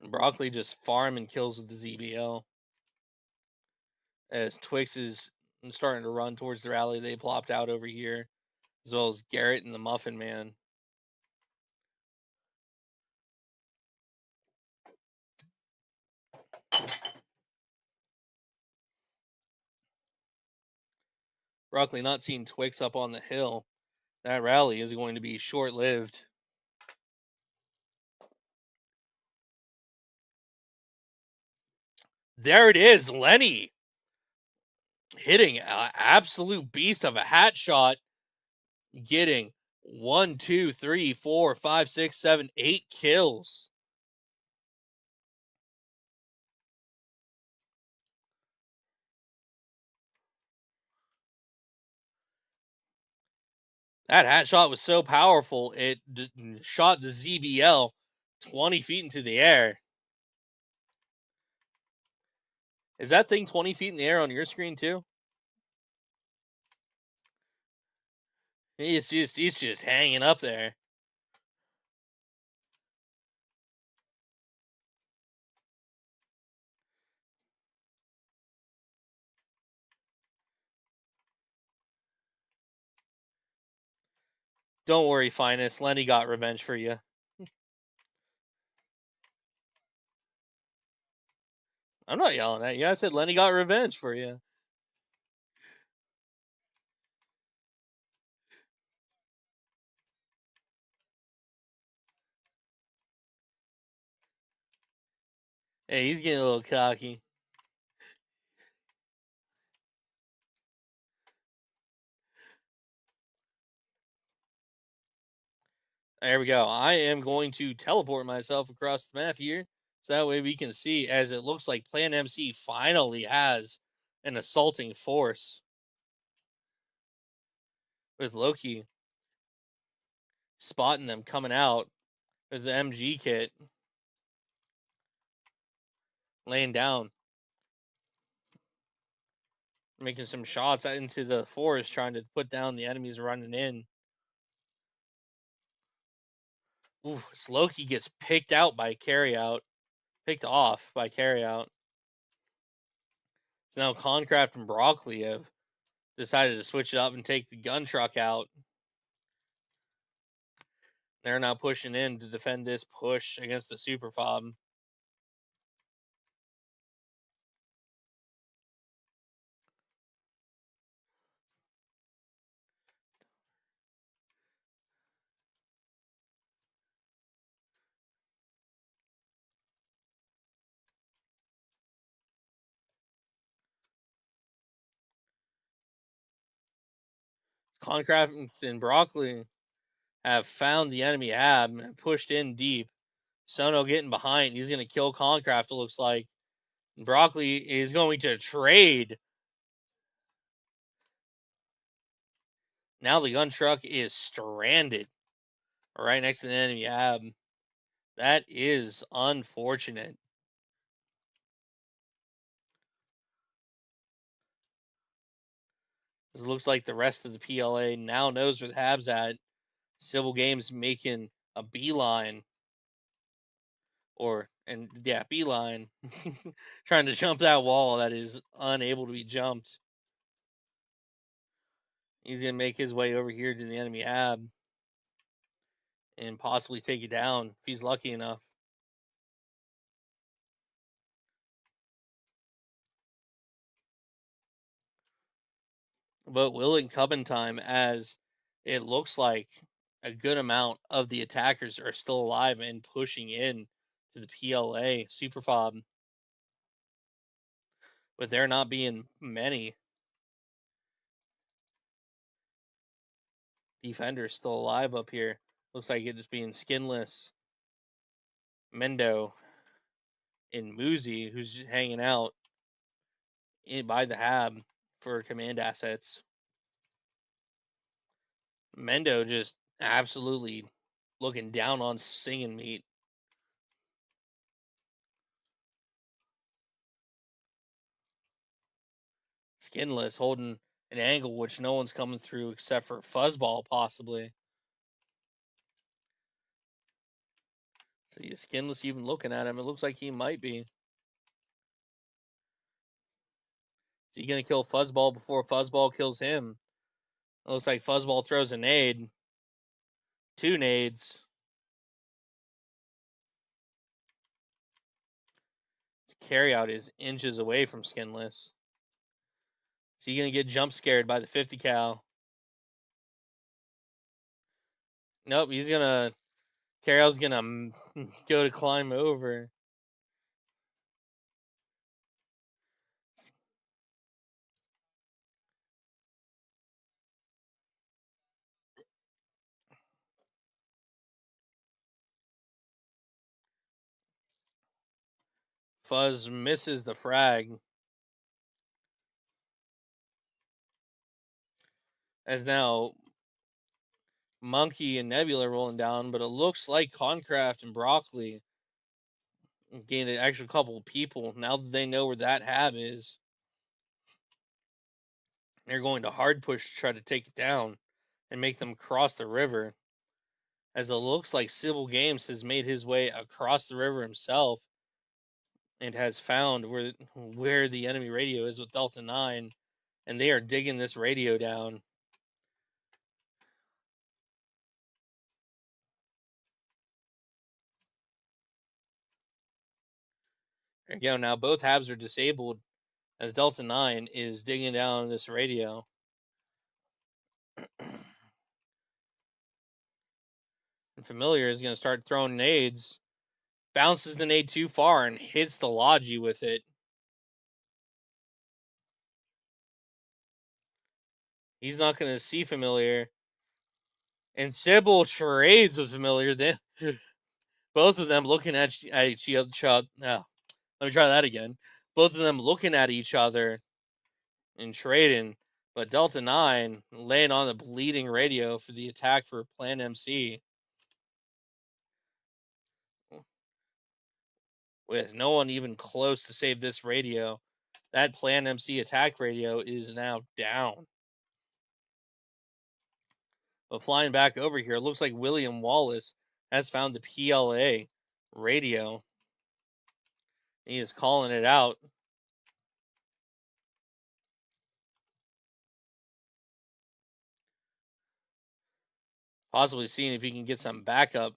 Broccoli just farm and kills with the ZBL. As Twix is starting to run towards the rally they plopped out over here, as well as Garrett and the Muffin Man. Broccoli not seeing Twix up on the hill. That rally is going to be short lived. There it is, Lenny hitting an absolute beast of a hat shot, getting 1, 2, 3, 4, 5, 6, 7, 8 kills. That hat shot was so powerful, it shot the ZBL 20 feet into the air. Is that thing 20 feet in the air on your screen too? He's just hanging up there. Don't worry, Finest. Lenny got revenge for you. I'm not yelling at you. I said Lenny got revenge for you. Hey, he's getting a little cocky. There we go. I am going to teleport myself across the map here, so that way we can see, as it looks like Plan MC finally has an assaulting force with Loki spotting them coming out with the MG kit, laying down, making some shots into the forest, trying to put down the enemies running in. Ooh, Loki gets picked out by Carryout. Picked off by Carryout. So now Concraft and Broccoli have decided to switch it up and take the gun truck out. They're now pushing in to defend this push against the Super Fob. Concraft and Broccoli have found the enemy hab and have pushed in deep. Sono getting behind. He's going to kill Concraft, it looks like. And Broccoli is going to trade. Now the gun truck is stranded right next to the enemy hab. That is unfortunate. It looks like the rest of the PLA now knows where the hab's at. Civil Games making a beeline. Beeline. Trying to jump that wall that is unable to be jumped. He's going to make his way over here to the enemy hab and possibly take it down if he's lucky enough. But will it come in time, as it looks like a good amount of the attackers are still alive and pushing in to the PLA Super Fob, with there not being many defenders still alive up here. Looks like it just being Skinless, Mendo, and Muzi, who's hanging out by the hab for command assets. Mendo just absolutely looking down on singing meat. Skinless holding an angle which no one's coming through except for Fuzzball, possibly. See, Skinless even looking at him. It looks like he might be. Is he going to kill Fuzzball before Fuzzball kills him? It looks like Fuzzball throws a nade. 2 nades. Carryout is inches away from Skinless. Is he going to get jump scared by the 50 cal? Nope, he's going to. Carryout's going to go to climb over. Fuzz misses the frag. As now Monkey and Nebula rolling down, but it looks like Concraft and Broccoli gained an extra couple of people. Now that they know where that hab is, they're going to hard push to try to take it down and make them cross the river. As it looks like Civil Games has made his way across the river himself and has found where the enemy radio is with Delta 9, and they are digging this radio down. There you go. Now both habs are disabled as Delta 9 is digging down this radio. And Familiar is going to start throwing nades. Bounces the nade too far and hits the Logi with it. He's not going to see Familiar. And Sybil trades with Familiar. Then both of them looking at each other. Let me try that again. Both of them looking at each other and trading. But Delta 9 laying on the bleeding radio for the attack for Plan MC. With no one even close to save this radio, that Plan MC attack radio is now down. But flying back over here, it looks like William Wallace has found the PLA radio. He is calling it out. Possibly seeing if he can get some backup.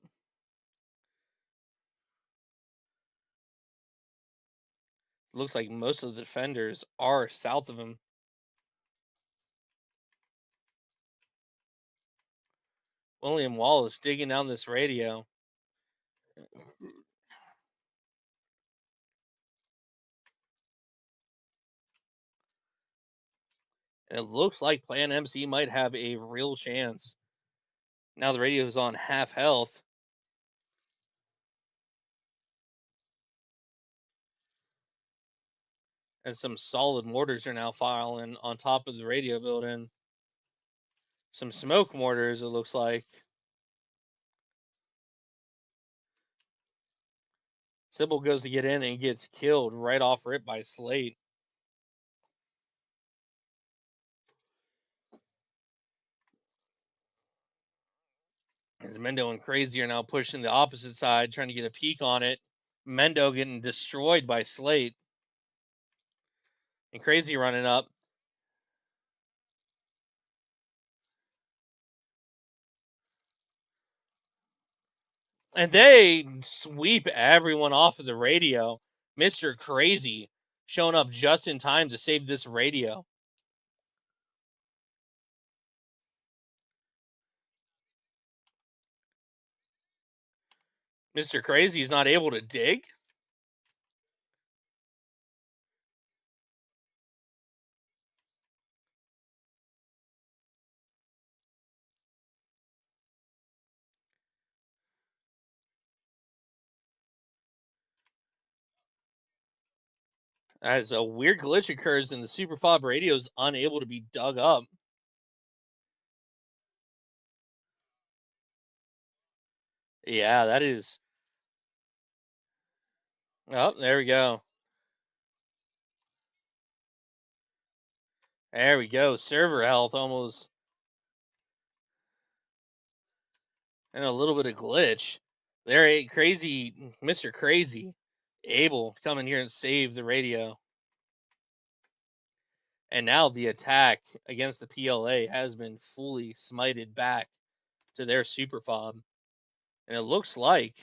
It looks like most of the defenders are south of him. William Wallace digging down this radio. And it looks like Plan MC might have a real chance. Now the radio is on half health. And some solid mortars are now firing on top of the radio building. Some smoke mortars, it looks like. Sybil goes to get in and gets killed right off rip by Slate. As Mendo and Crazy are now pushing the opposite side, trying to get a peek on it. Mendo getting destroyed by Slate. And Crazy running up. And they sweep everyone off of the radio. Mr. Crazy showing up just in time to save this radio. Mr. Crazy is not able to dig. As a weird glitch occurs and the Super Fob radio is unable to be dug up. Yeah, that is. Oh, there we go. There we go. Server health almost. And a little bit of glitch. There, a crazy Mr. Crazy able to come in here and save the radio. And now the attack against the PLA has been fully smited back to their super fob. And it looks like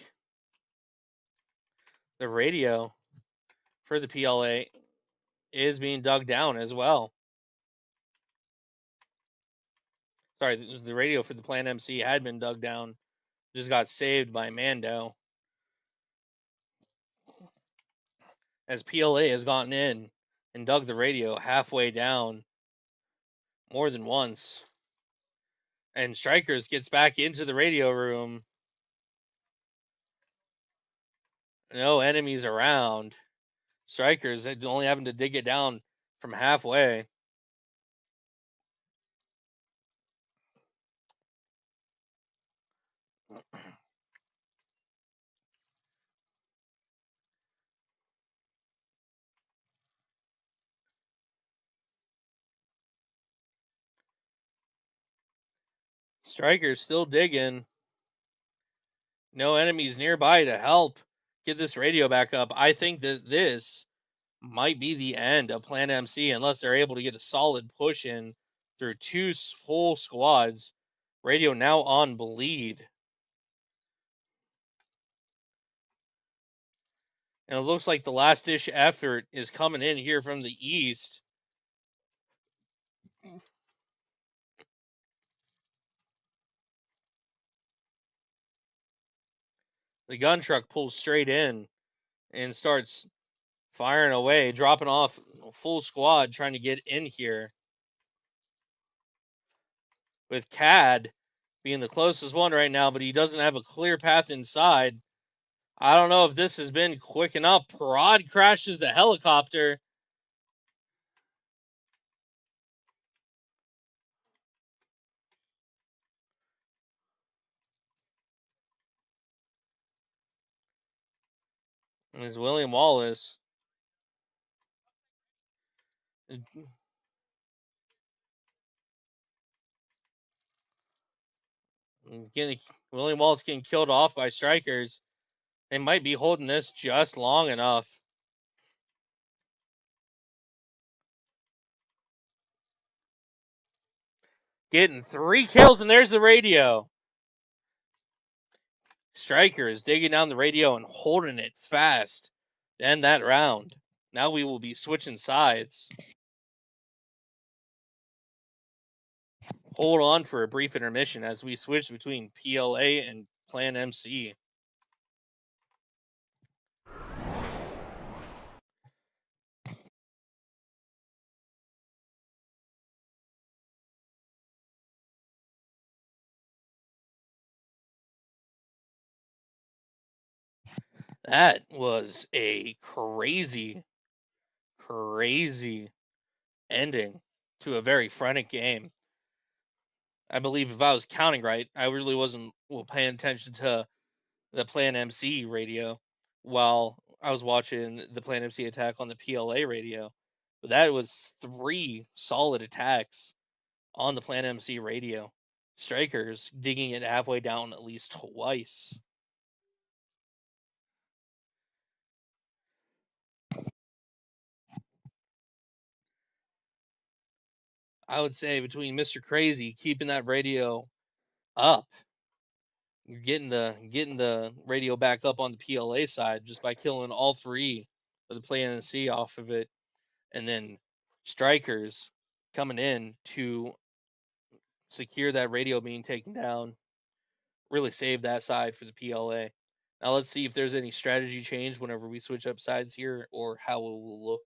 the radio for the PLA is being dug down as well. Sorry, the radio for the Plan MC had been dug down. Just got saved by Mando. As PLA has gotten in and dug the radio halfway down more than once. And Strikers gets back into the radio room. No enemies around. Strikers only having to dig it down from halfway. Strikers still digging. No enemies nearby to help get this radio back up. I think that this might be the end of Plan MC unless they're able to get a solid push in through two full squads. Radio now on bleed. And it looks like the last dish effort is coming in here from the east. The gun truck pulls straight in and starts firing away, dropping off a full squad trying to get in here. With Cad being the closest one right now, but he doesn't have a clear path inside. I don't know if this has been quick enough. Parad crashes the helicopter. And it's William Wallace. William Wallace getting killed off by Strikers. They might be holding this just long enough. Getting 3 kills, and there's the radio. Striker is digging down the radio and holding it fast to end that round. Now we will be switching sides. Hold on for a brief intermission as we switch between PLA and Plan MC. That was a crazy, crazy ending to a very frenetic game. I believe if I was counting right, I really wasn't paying attention to the Plan MC radio while I was watching the Plan MC attack on the PLA radio. But that was three solid attacks on the Plan MC radio. Strikers digging it halfway down at least twice. I would say between Mr. Crazy keeping that radio up, you're getting the radio back up on the PLA side just by killing all three of the Plan MC off of it, and then strikers coming in to secure that radio being taken down, really save that side for the PLA. Now let's see if there's any strategy change whenever we switch up sides here or how it will look.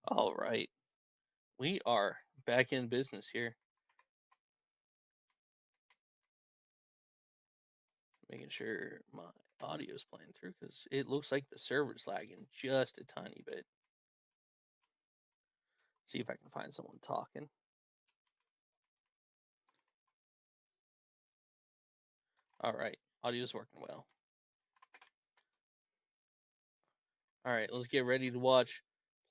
All right. We are back in business here. Making sure my audio is playing through because it looks like the server's lagging just a tiny bit. See if I can find someone talking. All right. Audio's working well. All right. Let's get ready to watch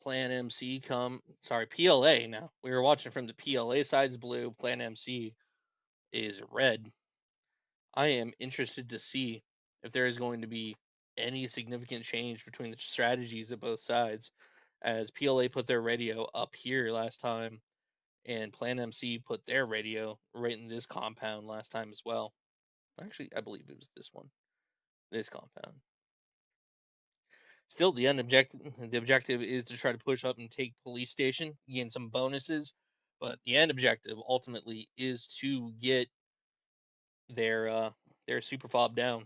Plan MC come. Sorry, PLA now. We were watching from the PLA side's blue. Plan MC is red. I am interested to see if there is going to be any significant change between the strategies of both sides, as PLA put their radio up here last time, and Plan MC put their radio right in this compound last time as well. Actually, I believe it was this one, this compound. Still, the objective is to try to push up and take police station, gain some bonuses, but the end objective ultimately is to get their super fob down.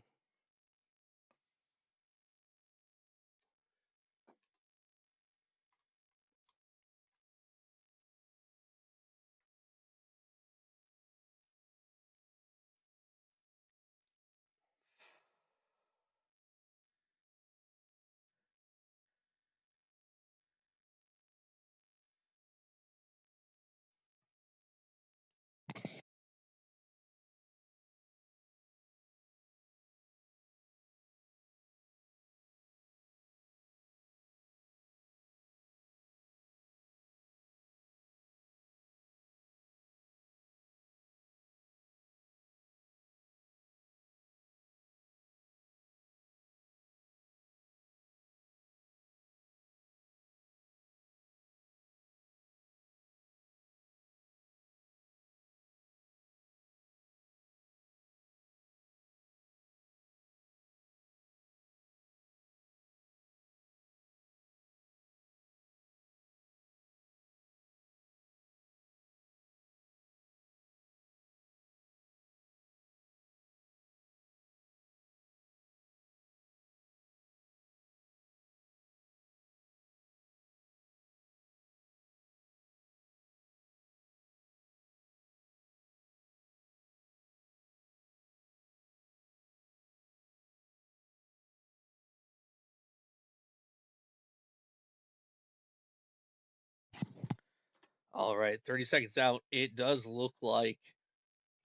All right, 30 seconds out. It does look like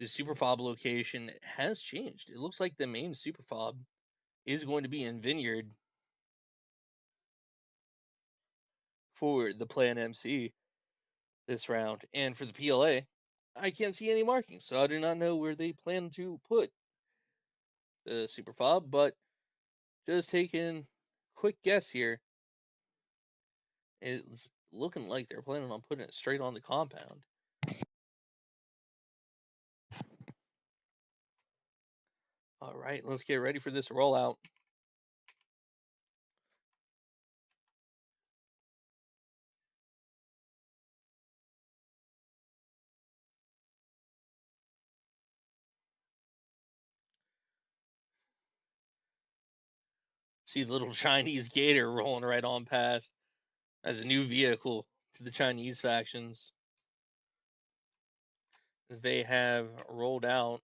the super fob location has changed. It looks like the main super fob is going to be in Vineyard for the Plan MC this round. And for the PLA, I can't see any markings, so I do not know where they plan to put the super fob, but just taking quick guess here. It's looking like they're planning on putting it straight on the compound. All right, let's get ready for this rollout. See the little Chinese gator rolling right on past as a new vehicle to the Chinese factions as they have rolled out.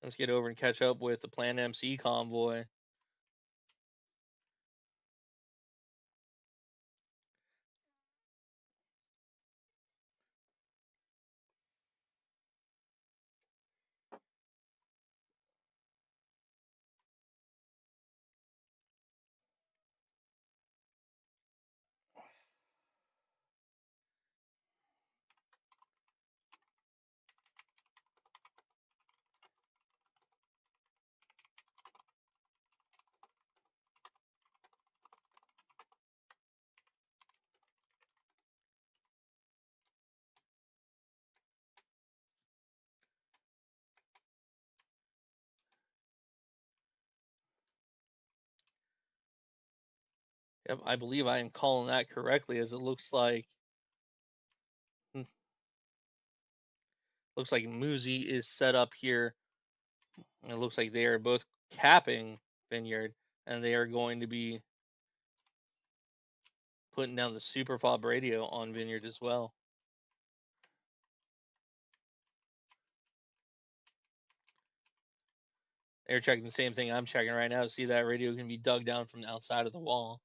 Let's get over and catch up with the Plan MC convoy. Yep, I believe I am calling that correctly as it hmm, looks like Muzi is set up here. And it looks like they are both capping Vineyard and they are going to be putting down the super fob radio on Vineyard as well. They're checking the same thing I'm checking right now to see that radio can be dug down from the outside of the wall.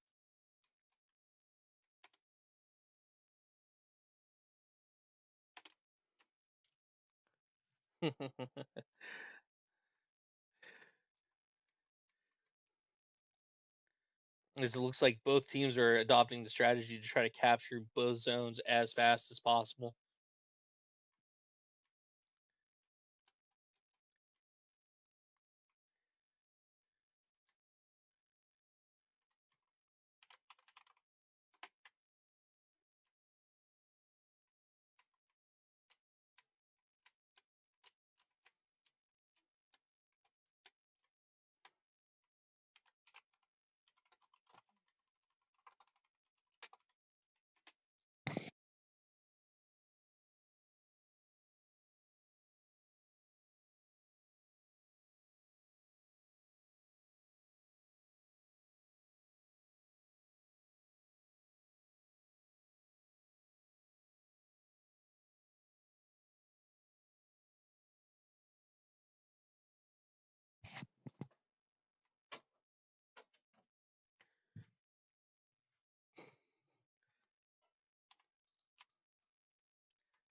As it looks like both teams are adopting the strategy to try to capture both zones as fast as possible.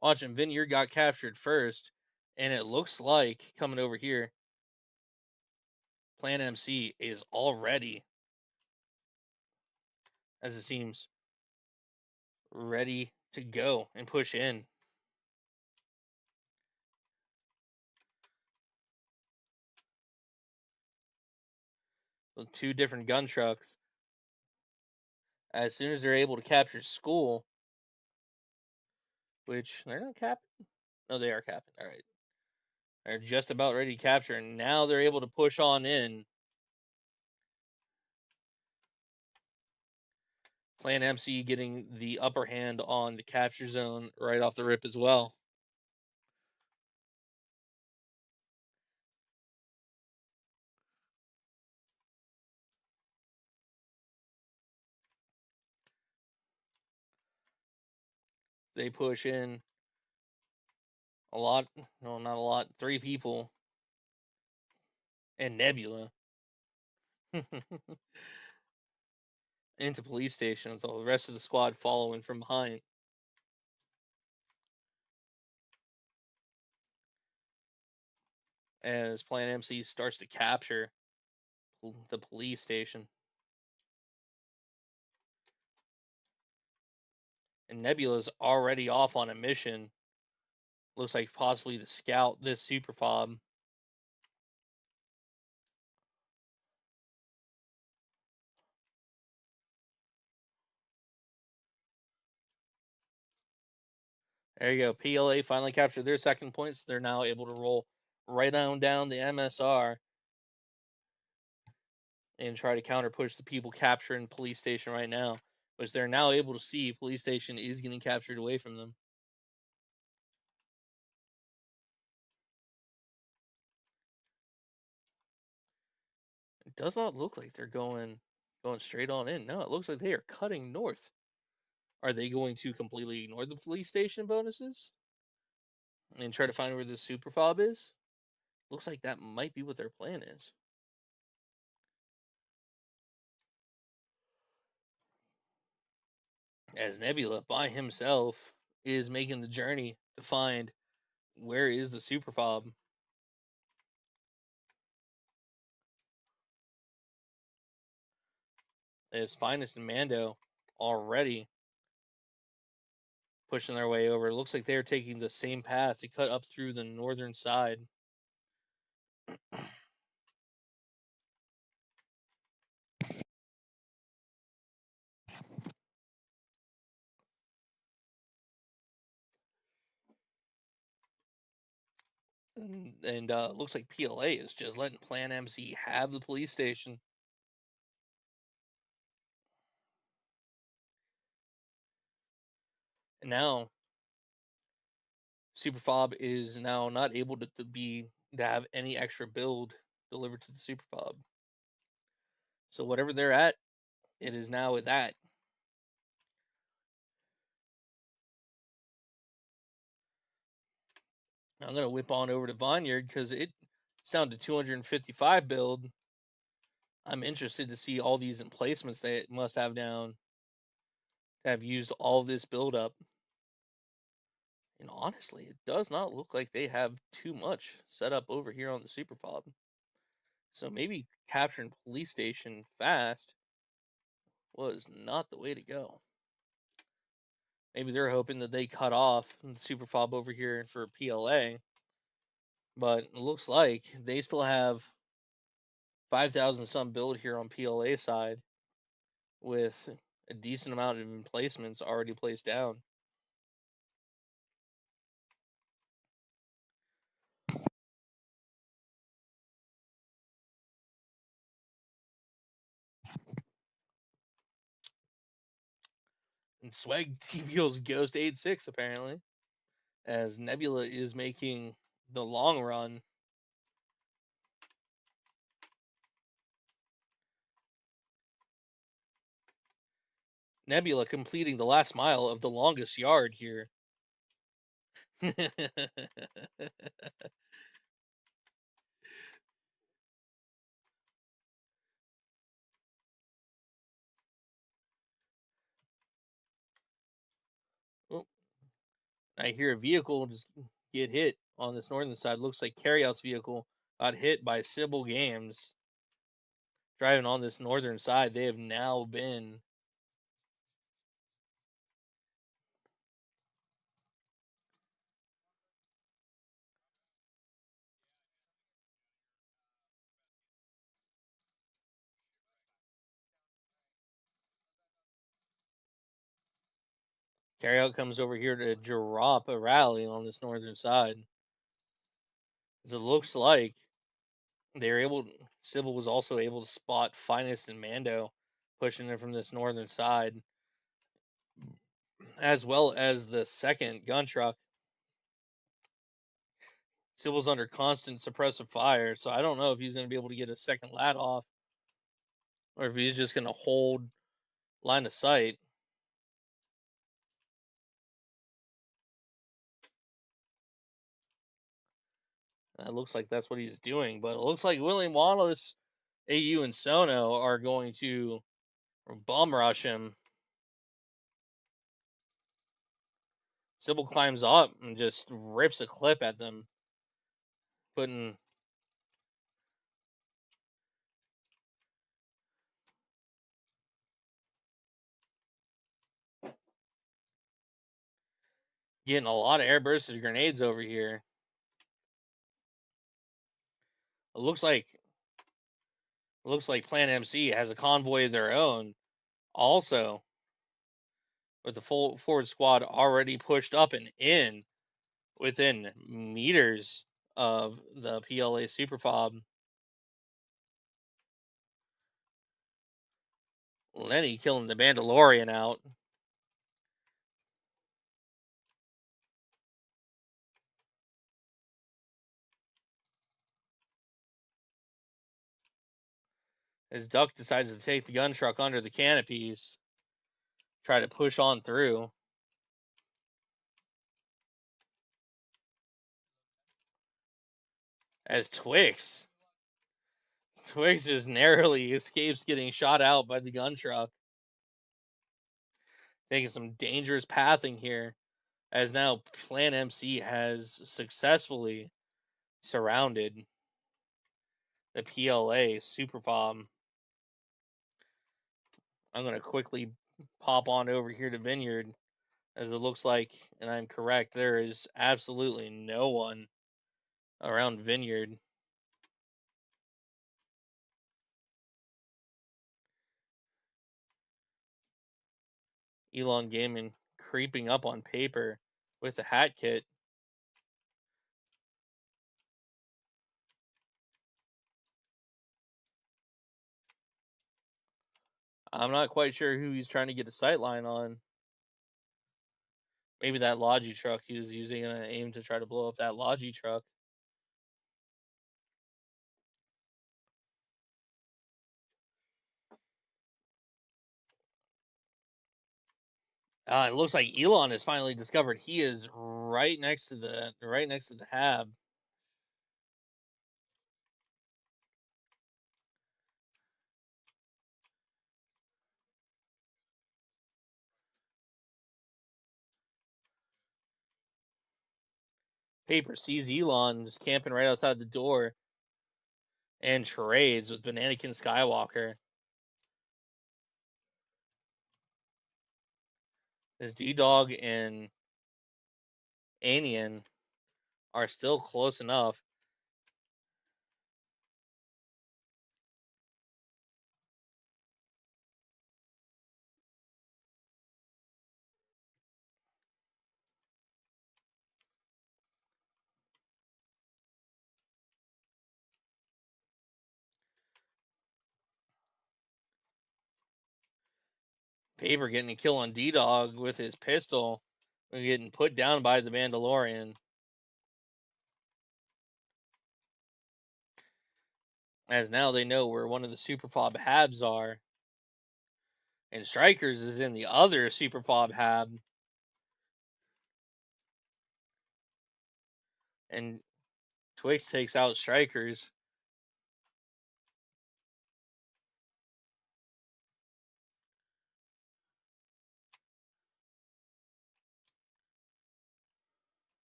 Watching Vineyard got captured first, and it looks like coming over here, Plan MC is already, as it seems, ready to go and push in. With two different gun trucks. As soon as they're able to capture school, which they're not capping. No, they are capping. All right. They're just about ready to capture, and now they're able to push on in. Plan MC getting the upper hand on the capture zone right off the rip as well. They push in a lot. No, not a lot. 3 people and Nebula into police station with the rest of the squad following from behind. As Plan MC starts to capture the police station. And Nebula's already off on a mission. Looks like possibly to scout this super fob. There you go. PLA finally captured their second points. They're now able to roll right on down the MSR and try to counter push the people capturing police station right now, which they're now able to see police station is getting captured away from them. It does not look like they're going straight on in. No, it looks like they are cutting north. Are they going to completely ignore the police station bonuses and try to find where this super fob is? Looks like that might be what their plan is. As Nebula by himself is making the journey to find where is the super fob. As Finest and Mando already pushing their way over. It looks like they're taking the same path to cut up through the northern side. And looks like PLA is just letting Plan MC have the police station. And now Super Fob is now not able to have any extra build delivered to the Super Fob. So whatever they're at, it is now at that. I'm gonna whip on over to Vineyard because it's down to 255 build. I'm interested to see all these emplacements they must have down to have used all this build up. And honestly, it does not look like they have too much set up over here on the Super Fob. So maybe capturing police station fast was not the way to go. Maybe they're hoping that they cut off the Super Fob over here for PLA. But it looks like they still have 5,000 some build here on PLA side with a decent amount of emplacements already placed down. And Swag TPO's Ghost 86 apparently, as Nebula is making the long run. Nebula completing the last mile of the longest yard here. Oh, I hear a vehicle just get hit on this northern side. Looks like Carryout's vehicle got hit by Sybil Games driving on this northern side. They have now been Carryout comes over here to drop a rally on this northern side. As it looks like they're able Sybil was also able to spot Finest and Mando pushing in from this northern side, as well as the second gun truck. Sybil's under constant suppressive fire, so I don't know if he's going to be able to get a second lat off or if he's just going to hold line of sight. It looks like that's what he's doing, but it looks like William Wallace, AU, and Sono are going to bum rush him. Sybil climbs up and just rips a clip at them, putting getting a lot of air bursted grenades over here. It looks like Plan MC has a convoy of their own also with the full forward squad already pushed up and in within meters of the PLA Super Fob. Lenny killing the Mandalorian out. As Duck decides to take the gun truck under the canopies, try to push on through. As Twix just narrowly escapes getting shot out by the gun truck. Taking some dangerous pathing here, as now Plan MC has successfully surrounded the PLA Super Fob. I'm going to quickly pop on over here to Vineyard, as it looks like, and I'm correct, there is absolutely no one around Vineyard. Elon Gaming creeping up on paper with the hat kit. I'm not quite sure who he's trying to get a sight line on. Maybe that Logi truck he was using in an aim to try to blow up that Logi truck. It looks like Elon has finally discovered he is right next to the hab. Paper sees Elon just camping right outside the door and trades with Bananakin Skywalker. As D-Dog and Anian are still close enough. Paper getting a kill on D-Dog with his pistol and getting put down by the Mandalorian. As now they know where one of the Super Fob habs are. And Strikers is in the other Super Fob hab. And Twix takes out Strikers.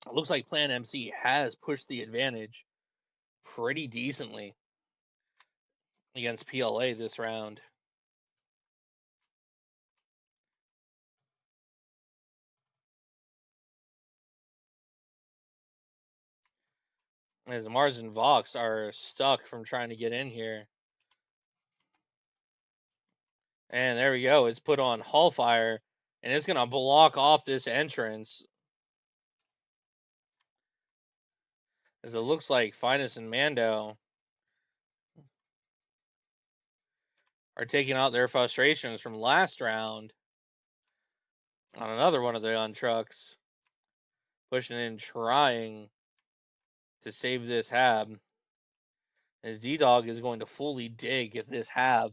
It looks like Plan MC has pushed the advantage pretty decently against PLA this round. As Mars and Vox are stuck from trying to get in here. And there we go. It's put on Hull Fire, and it's going to block off this entrance. As it looks like Finest and Mando are taking out their frustrations from last round on another one of the gun trucks. Pushing in, trying to save this hab. As D-Dog is going to fully dig at this hab.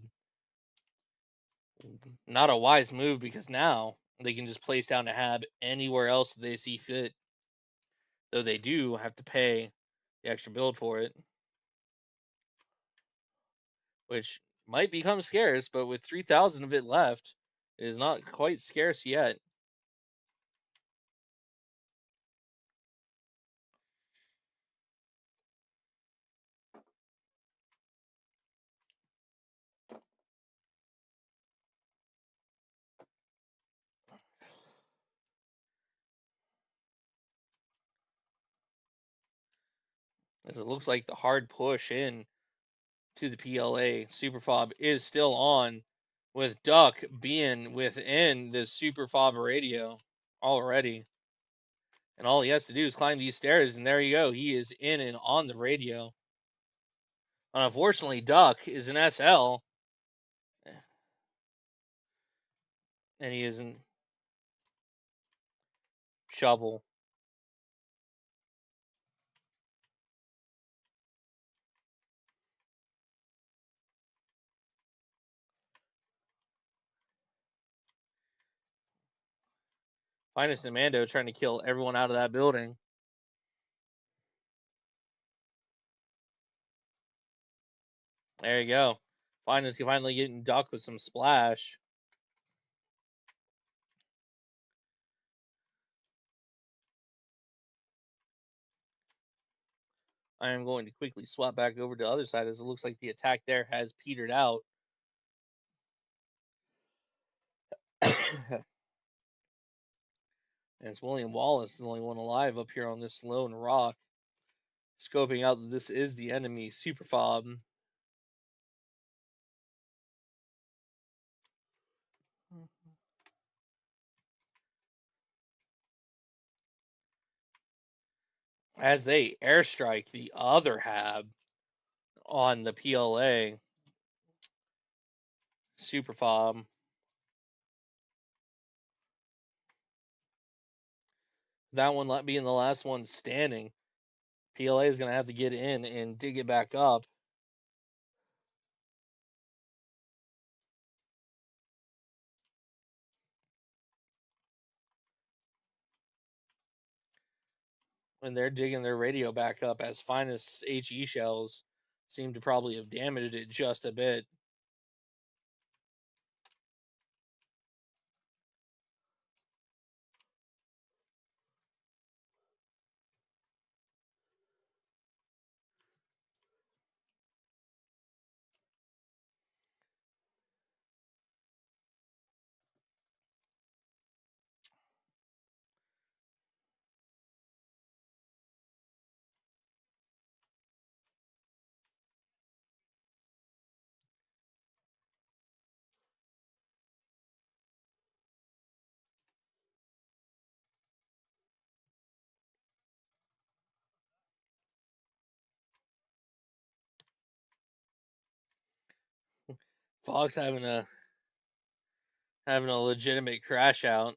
Not a wise move, because now they can just place down a hab anywhere else that they see fit. Though they do have to pay the extra build for it, which might become scarce, but with 3,000 of it left, it is not quite scarce yet. as it looks like the hard push in to the PLA super fob is still on, with Duck being within the super fob radio already. And all he has to do is climb these stairs, and there you go. He is in and on the radio. Unfortunately, Duck is an SL, and he isn't Shovel. Finest and Mando trying to kill everyone out of that building. There you go. Finest finally getting Duck with some splash. I am going to quickly swap back over to the other side as it looks like the attack there has petered out. And it's William Wallace, the only one alive up here on this lone rock, scoping out that this is the enemy super fob. As they airstrike the other hab on the PLA super fob. That one being the last one standing. PLA is going to have to get in and dig it back up. And they're digging their radio back up as Finest HE shells seem to probably have damaged it just a bit. Fox having a legitimate crash out.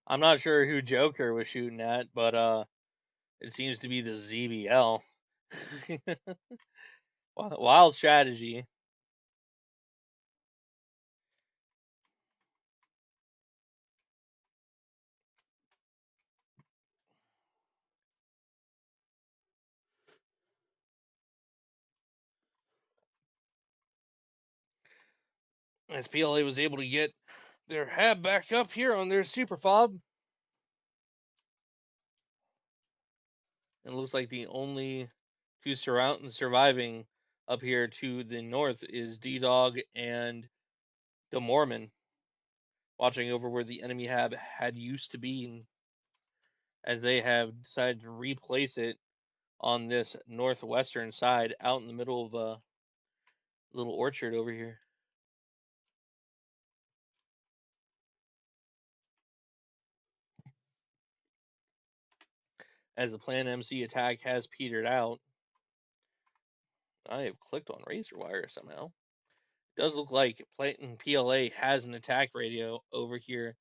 I'm not sure who Joker was shooting at, but it seems to be the ZBL. Wild strategy. As PLA was able to get their hab back up here on their super fob. It looks like the only two surviving up here to the north is D Dog and the Mormon, watching over where the enemy hab had used to be, as they have decided to replace it on this northwestern side out in the middle of a little orchard over here. As the Plan MC attack has petered out. I have clicked on razor wire somehow. It does look like PLA has an attack radio over here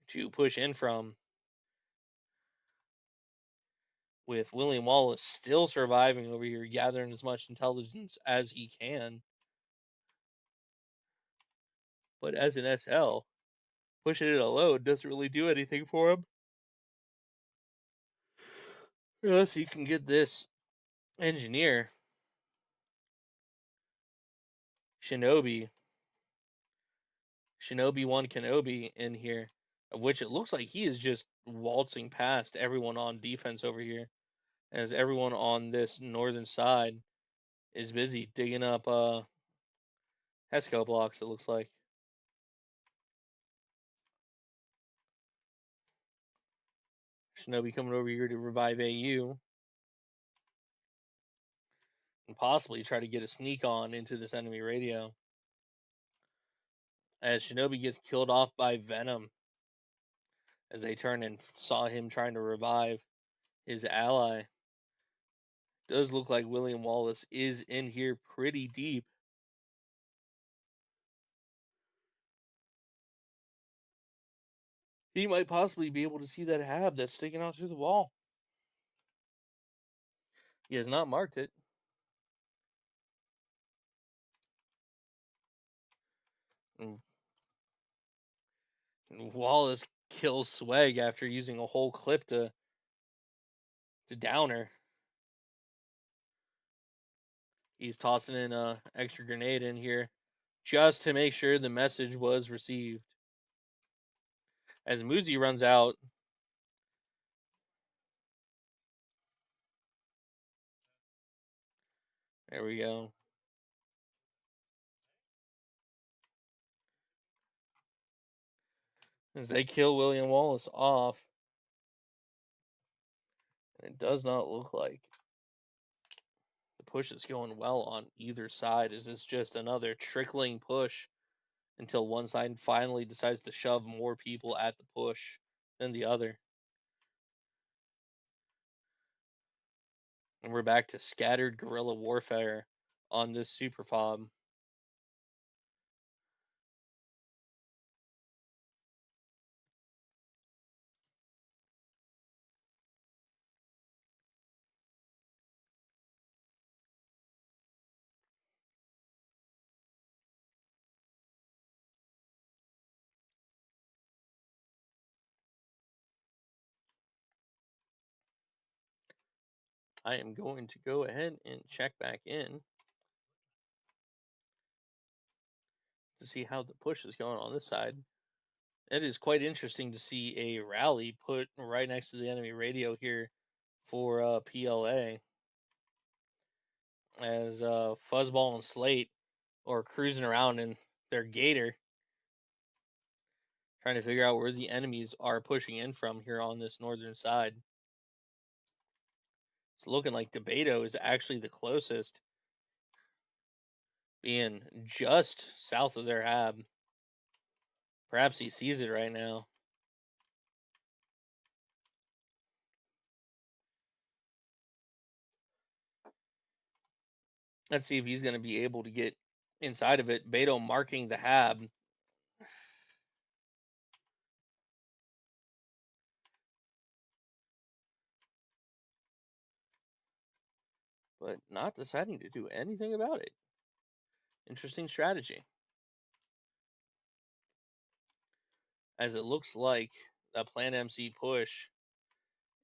to push in from, with William Wallace still surviving over here, gathering as much intelligence as he can. But as an SL, pushing it alone doesn't really do anything for him. Unless he can get this engineer, Shinobi 1 Kenobi in here, of which it looks like he is just waltzing past everyone on defense over here, as everyone on this northern side is busy digging up Hesco blocks, it looks like. Shinobi coming over here to revive AU and possibly try to get a sneak on into this enemy radio. As Shinobi gets killed off by Venom as they turn and saw him trying to revive his ally. Does look like William Wallace is in here pretty deep. He might possibly be able to see that hab that's sticking out through the wall. He has not marked it. And Wallace kills Swag after using a whole clip to down her. He's tossing in a extra grenade in here just to make sure the message was received. As Muzi runs out, there we go. As they kill William Wallace off, and it does not look like the push is going well on either side. As it's just another trickling push until one side finally decides to shove more people at the push than the other. And we're back to scattered guerrilla warfare on this super fob. I am going to go ahead and check back in to see how the push is going on this side. It is quite interesting to see a rally put right next to the enemy radio here for PLA, as Fuzzball and Slate are cruising around in their gator trying to figure out where the enemies are pushing in from here on this northern side. It's looking like Debato is actually the closest, being just south of their hab. Perhaps he sees it right now. Let's see if he's going to be able to get inside of it. Beto marking the hab. But not deciding to do anything about it. Interesting strategy. As it looks like the Plan MC push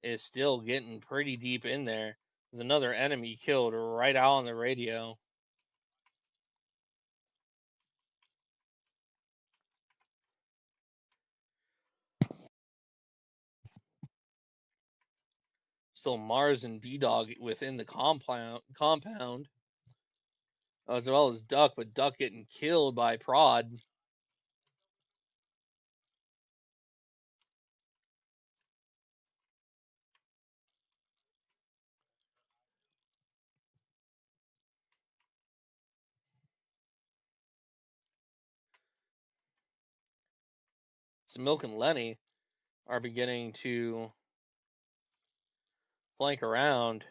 is still getting pretty deep in there. There's another enemy killed right out on the radio. Still Mars and D-Dog within the compound, as well as Duck, but Duck getting killed by Prod. So Milk and Lenny are beginning to flank around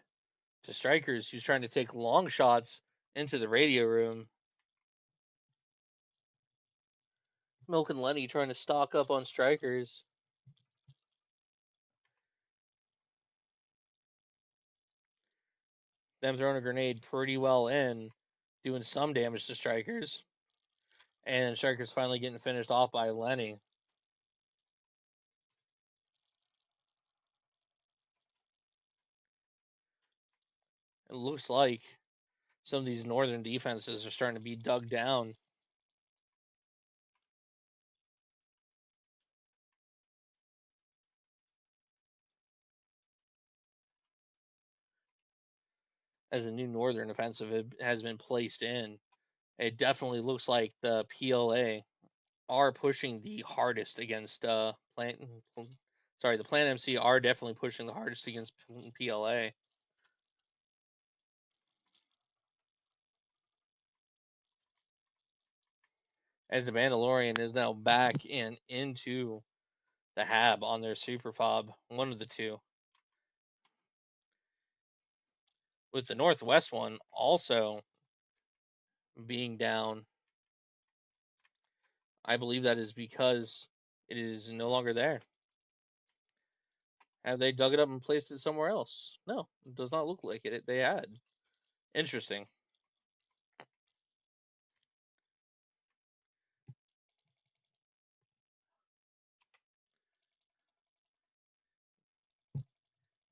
to Strikers, who's trying to take long shots into the radio room. Milk and Lenny trying to stock up on Strikers. Them throwing a grenade pretty well in, doing some damage to Strikers. And Strikers finally getting finished off by Lenny. It looks like some of these northern defenses are starting to be dug down. As a new northern offensive has been placed in, it definitely looks like the PLA are pushing the hardest against Sorry, the Plan MC are definitely pushing the hardest against PLA. As the Mandalorian is now back and into the Hab on their super fob, one of the two. With the Northwest one also being down, I believe that is because it is no longer there. Have they dug it up and placed it somewhere else? No, it does not look like it. They had. Interesting.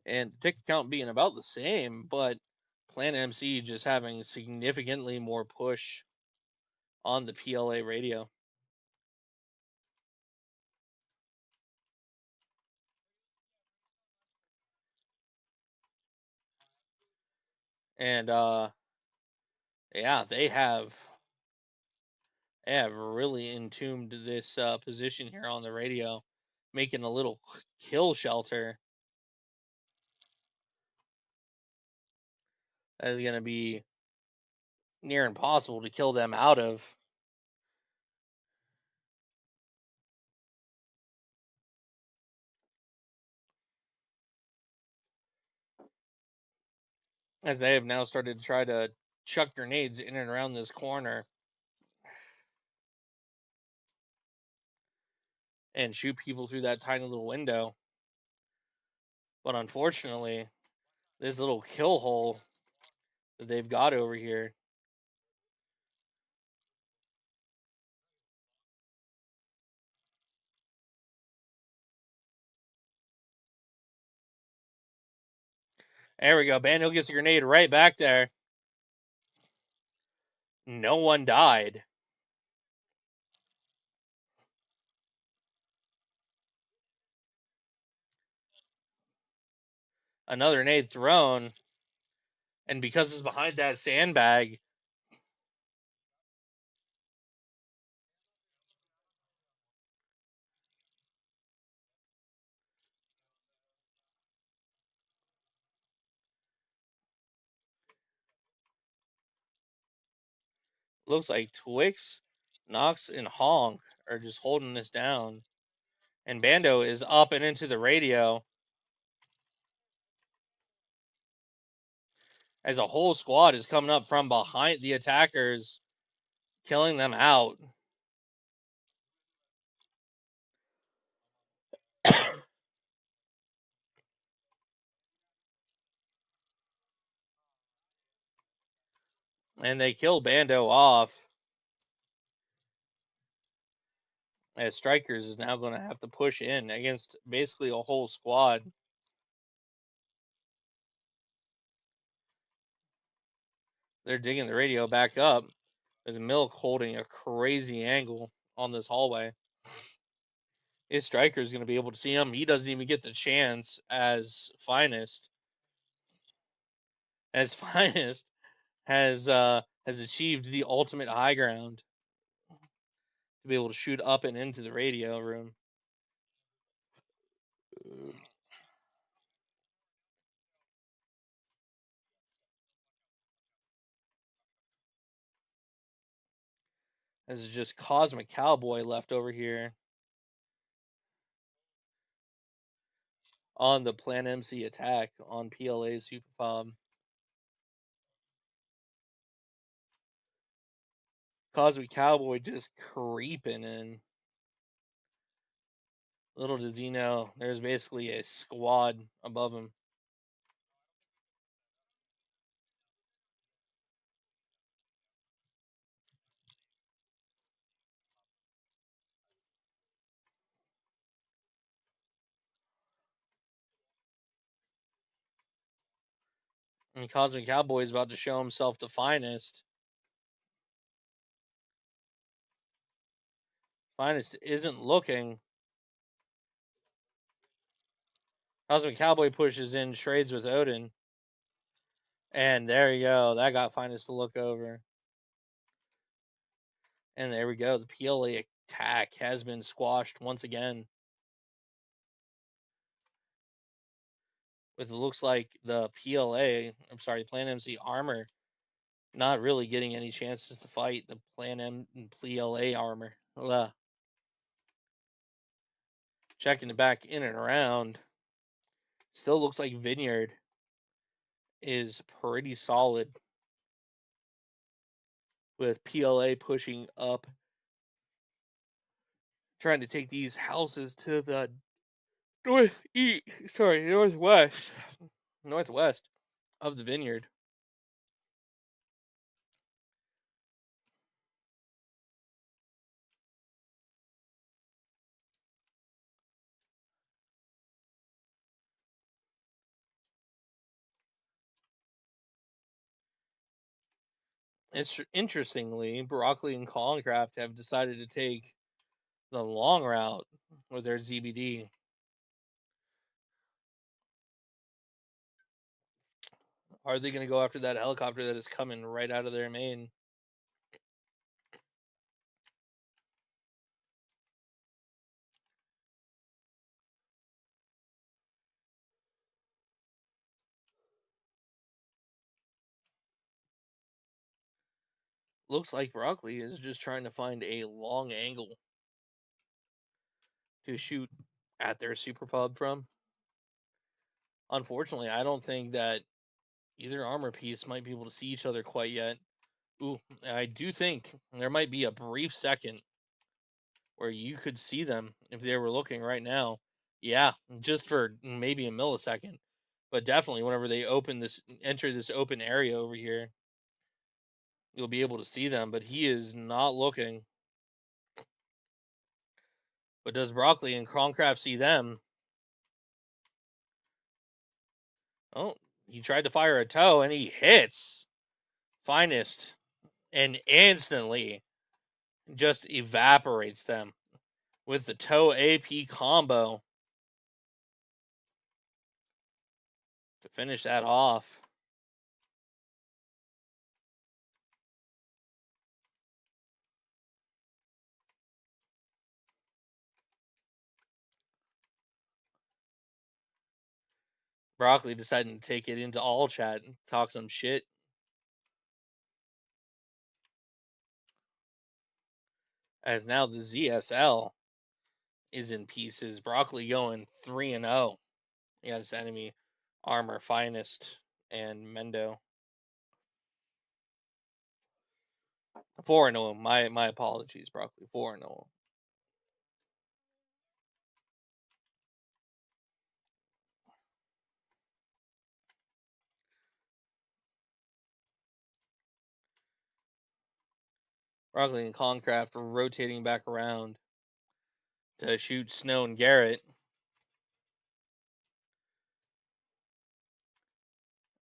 And ticket count being about the same, but Plan MC just having significantly more push on the PLA radio. And yeah, they have really entombed this position here on the radio, making a little kill shelter that is going to be near impossible to kill them out of. As they have now started to try to chuck grenades in and around this corner and shoot people through that tiny little window. But unfortunately, this little kill hole that they've got over here. There we go. Bando gets a grenade right back there. No one died. Another grenade thrown. And because it's behind that sandbag, looks like Twix, Knox, and Honk are just holding this down. And Bando is up and into the radio as a whole squad is coming up from behind the attackers, killing them out. And they kill Bando off. As Strikers is now going to have to push in against basically a whole squad. They're digging the radio back up with Milk holding a crazy angle on this hallway. His striker is going to be able to see him. He doesn't even get the chance as Finest. As Finest has achieved the ultimate high ground to be able to shoot up and into the radio room. This is just Cosmic Cowboy left over here on the Plan MC attack on PLA Super Fob. Cosmic Cowboy just creeping in. Little does he know, there's basically a squad above him. And Cosmic Cowboy is about to show himself to Finest. Finest isn't looking. Cosmic Cowboy pushes in, trades with Odin. And there you go. That got Finest to look over. And there we go. The PLA attack has been squashed once again. with it looks like the PLA, I'm sorry, Plan MC armor not really getting any chances to fight the Plan M and PLA armor. Ugh. Checking it back in and around, still looks like Vineyard is pretty solid with PLA pushing up, trying to take these houses to the northwest of the Vineyard. It's interestingly, Broccoli and Collincraft have decided to take the long route with their ZBD. Are they going to go after that helicopter that is coming right out of their main? Looks like Broccoli is just trying to find a long angle to shoot at their super pub from. Unfortunately, I don't think that either armor piece might be able to see each other quite yet. Ooh, I do think there might be a brief second where you could see them if they were looking right now. Yeah, just for maybe a millisecond. But definitely whenever they enter this open area over here, you'll be able to see them. But he is not looking. But does Broccoli and Croncraft see them? Oh, he tried to fire a toe and he hits. Finest. And instantly just evaporates them with the toe AP combo to finish that off. Broccoli deciding to take it into all chat and talk some shit. As now the ZSL is in pieces. Broccoli going 3-0 against enemy armor finest and Mendo. 4-0. My apologies, Broccoli. 4-0. Broccoli and Concraft rotating back around to shoot Snow and Garrett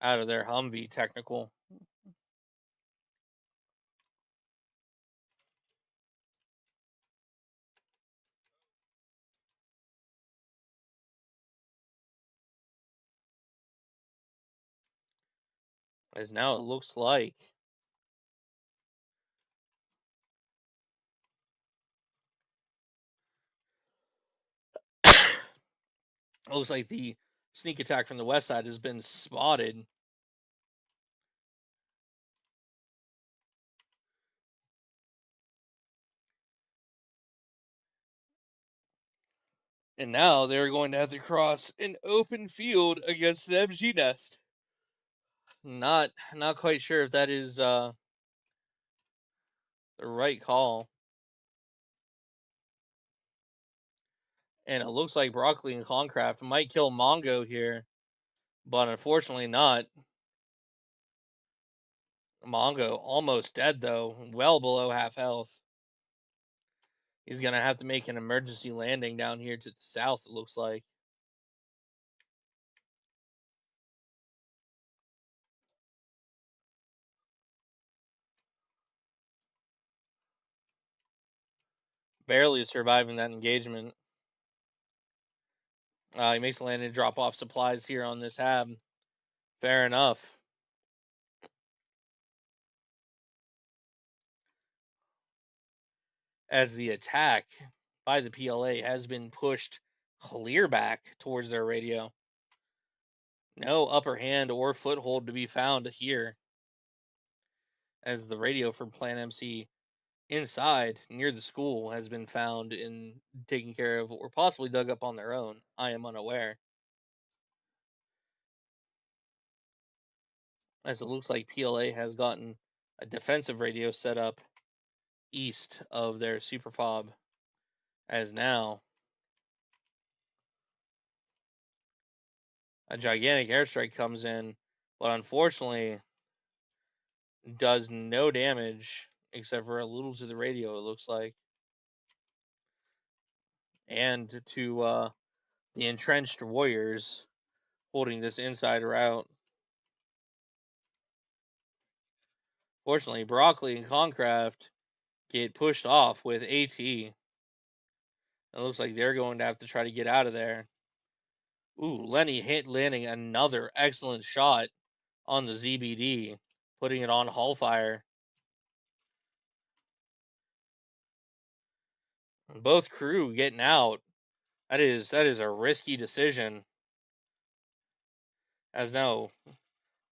out of their Humvee technical. As now it looks like the sneak attack from the west side has been spotted. And now they're going to have to cross an open field against an MG nest. Not quite sure if that is the right call. And it looks like Broccoli and Concraft might kill Mongo here, but unfortunately not. Mongo almost dead though, well below half health. He's gonna have to make an emergency landing down here to the south, it looks like. Barely surviving that engagement. He makes a landing, drop off supplies here on this hab. Fair enough. As the attack by the PLA has been pushed clear back towards their radio. No upper hand or foothold to be found here, as the radio from Plan MC inside near the school has been found and taken care of or possibly dug up on their own. I am unaware, as it looks like PLA has gotten a defensive radio set up east of their super fob, as now a gigantic airstrike comes in, but unfortunately does no damage except for a little to the radio, it looks like, and to the entrenched warriors holding this insider out. Fortunately, Broccoli and Concraft get pushed off with AT. It looks like they're going to have to try to get out of there. Ooh, Lenny hit landing another excellent shot on the ZBD, putting it on Hallfire. Both crew getting out. That is a risky decision. As now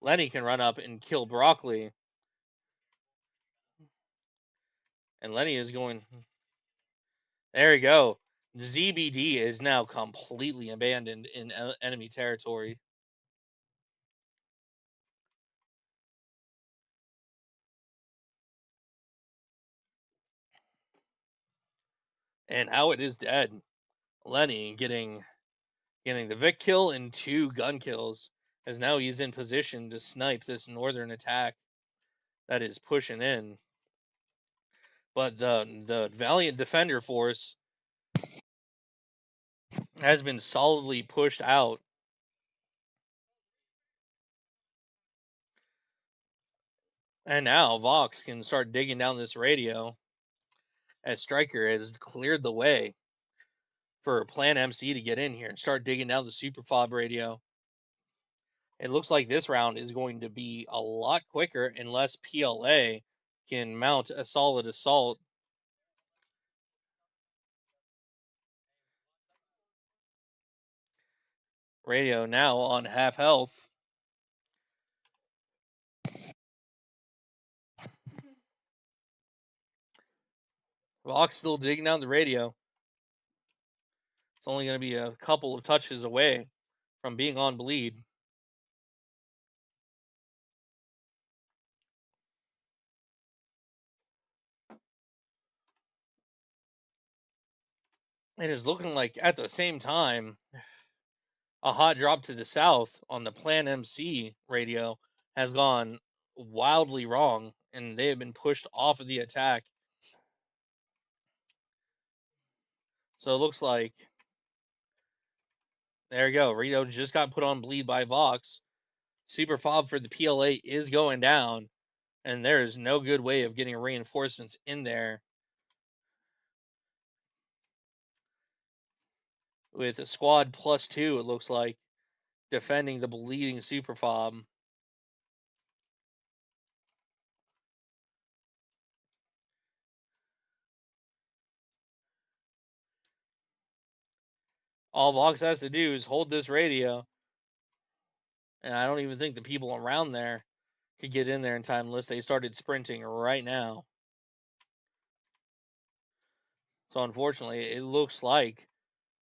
Lenny can run up and kill Broccoli. And Lenny is going. There you go. ZBD is now completely abandoned in enemy territory. And now it is dead. Lenny getting the Vic kill and 2 gun kills, as now he's in position to snipe this northern attack that is pushing in. But the valiant defender force has been solidly pushed out. And now Vox can start digging down this radio, as Stryker has cleared the way for Plan MC to get in here and start digging down the super fob radio. It looks like this round is going to be a lot quicker unless PLA can mount a solid assault. Radio now on half health. Vox still digging down the radio. It's only going to be a couple of touches away from being on bleed. It is looking like at the same time, a hot drop to the south on the Plan MC radio has gone wildly wrong, and they have been pushed off of the attack. So it looks like there you go. Rito just got put on bleed by Vox. Super fob for the PLA is going down, and there is no good way of getting reinforcements in there with a squad +2. It looks like defending the bleeding super fob. All Vox has to do is hold this radio, and I don't even think the people around there could get in there in time unless they started sprinting right now. So unfortunately, it looks like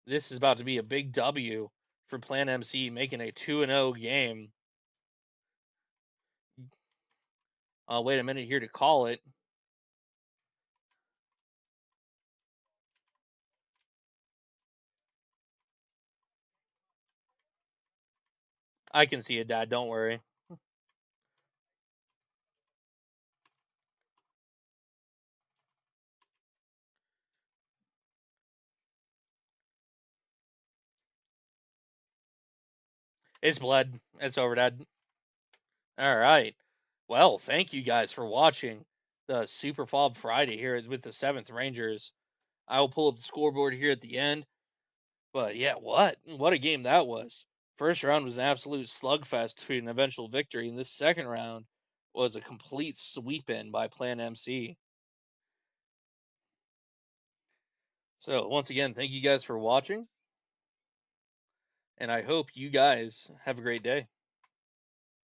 this is about to be a big W for Plan MC, making a 2-0 game. I'll wait a minute here to call it. I can see it, Dad. Don't worry. It's blood. It's over, Dad. All right. Well, thank you guys for watching the Super Fob Friday here with the 7th Rangers. I will pull up the scoreboard here at the end. But yeah, what a game that was. First round was an absolute slugfest to an eventual victory, and this second round was a complete sweep in by Plan MC. So once again, thank you guys for watching. and I hope you guys have a great day.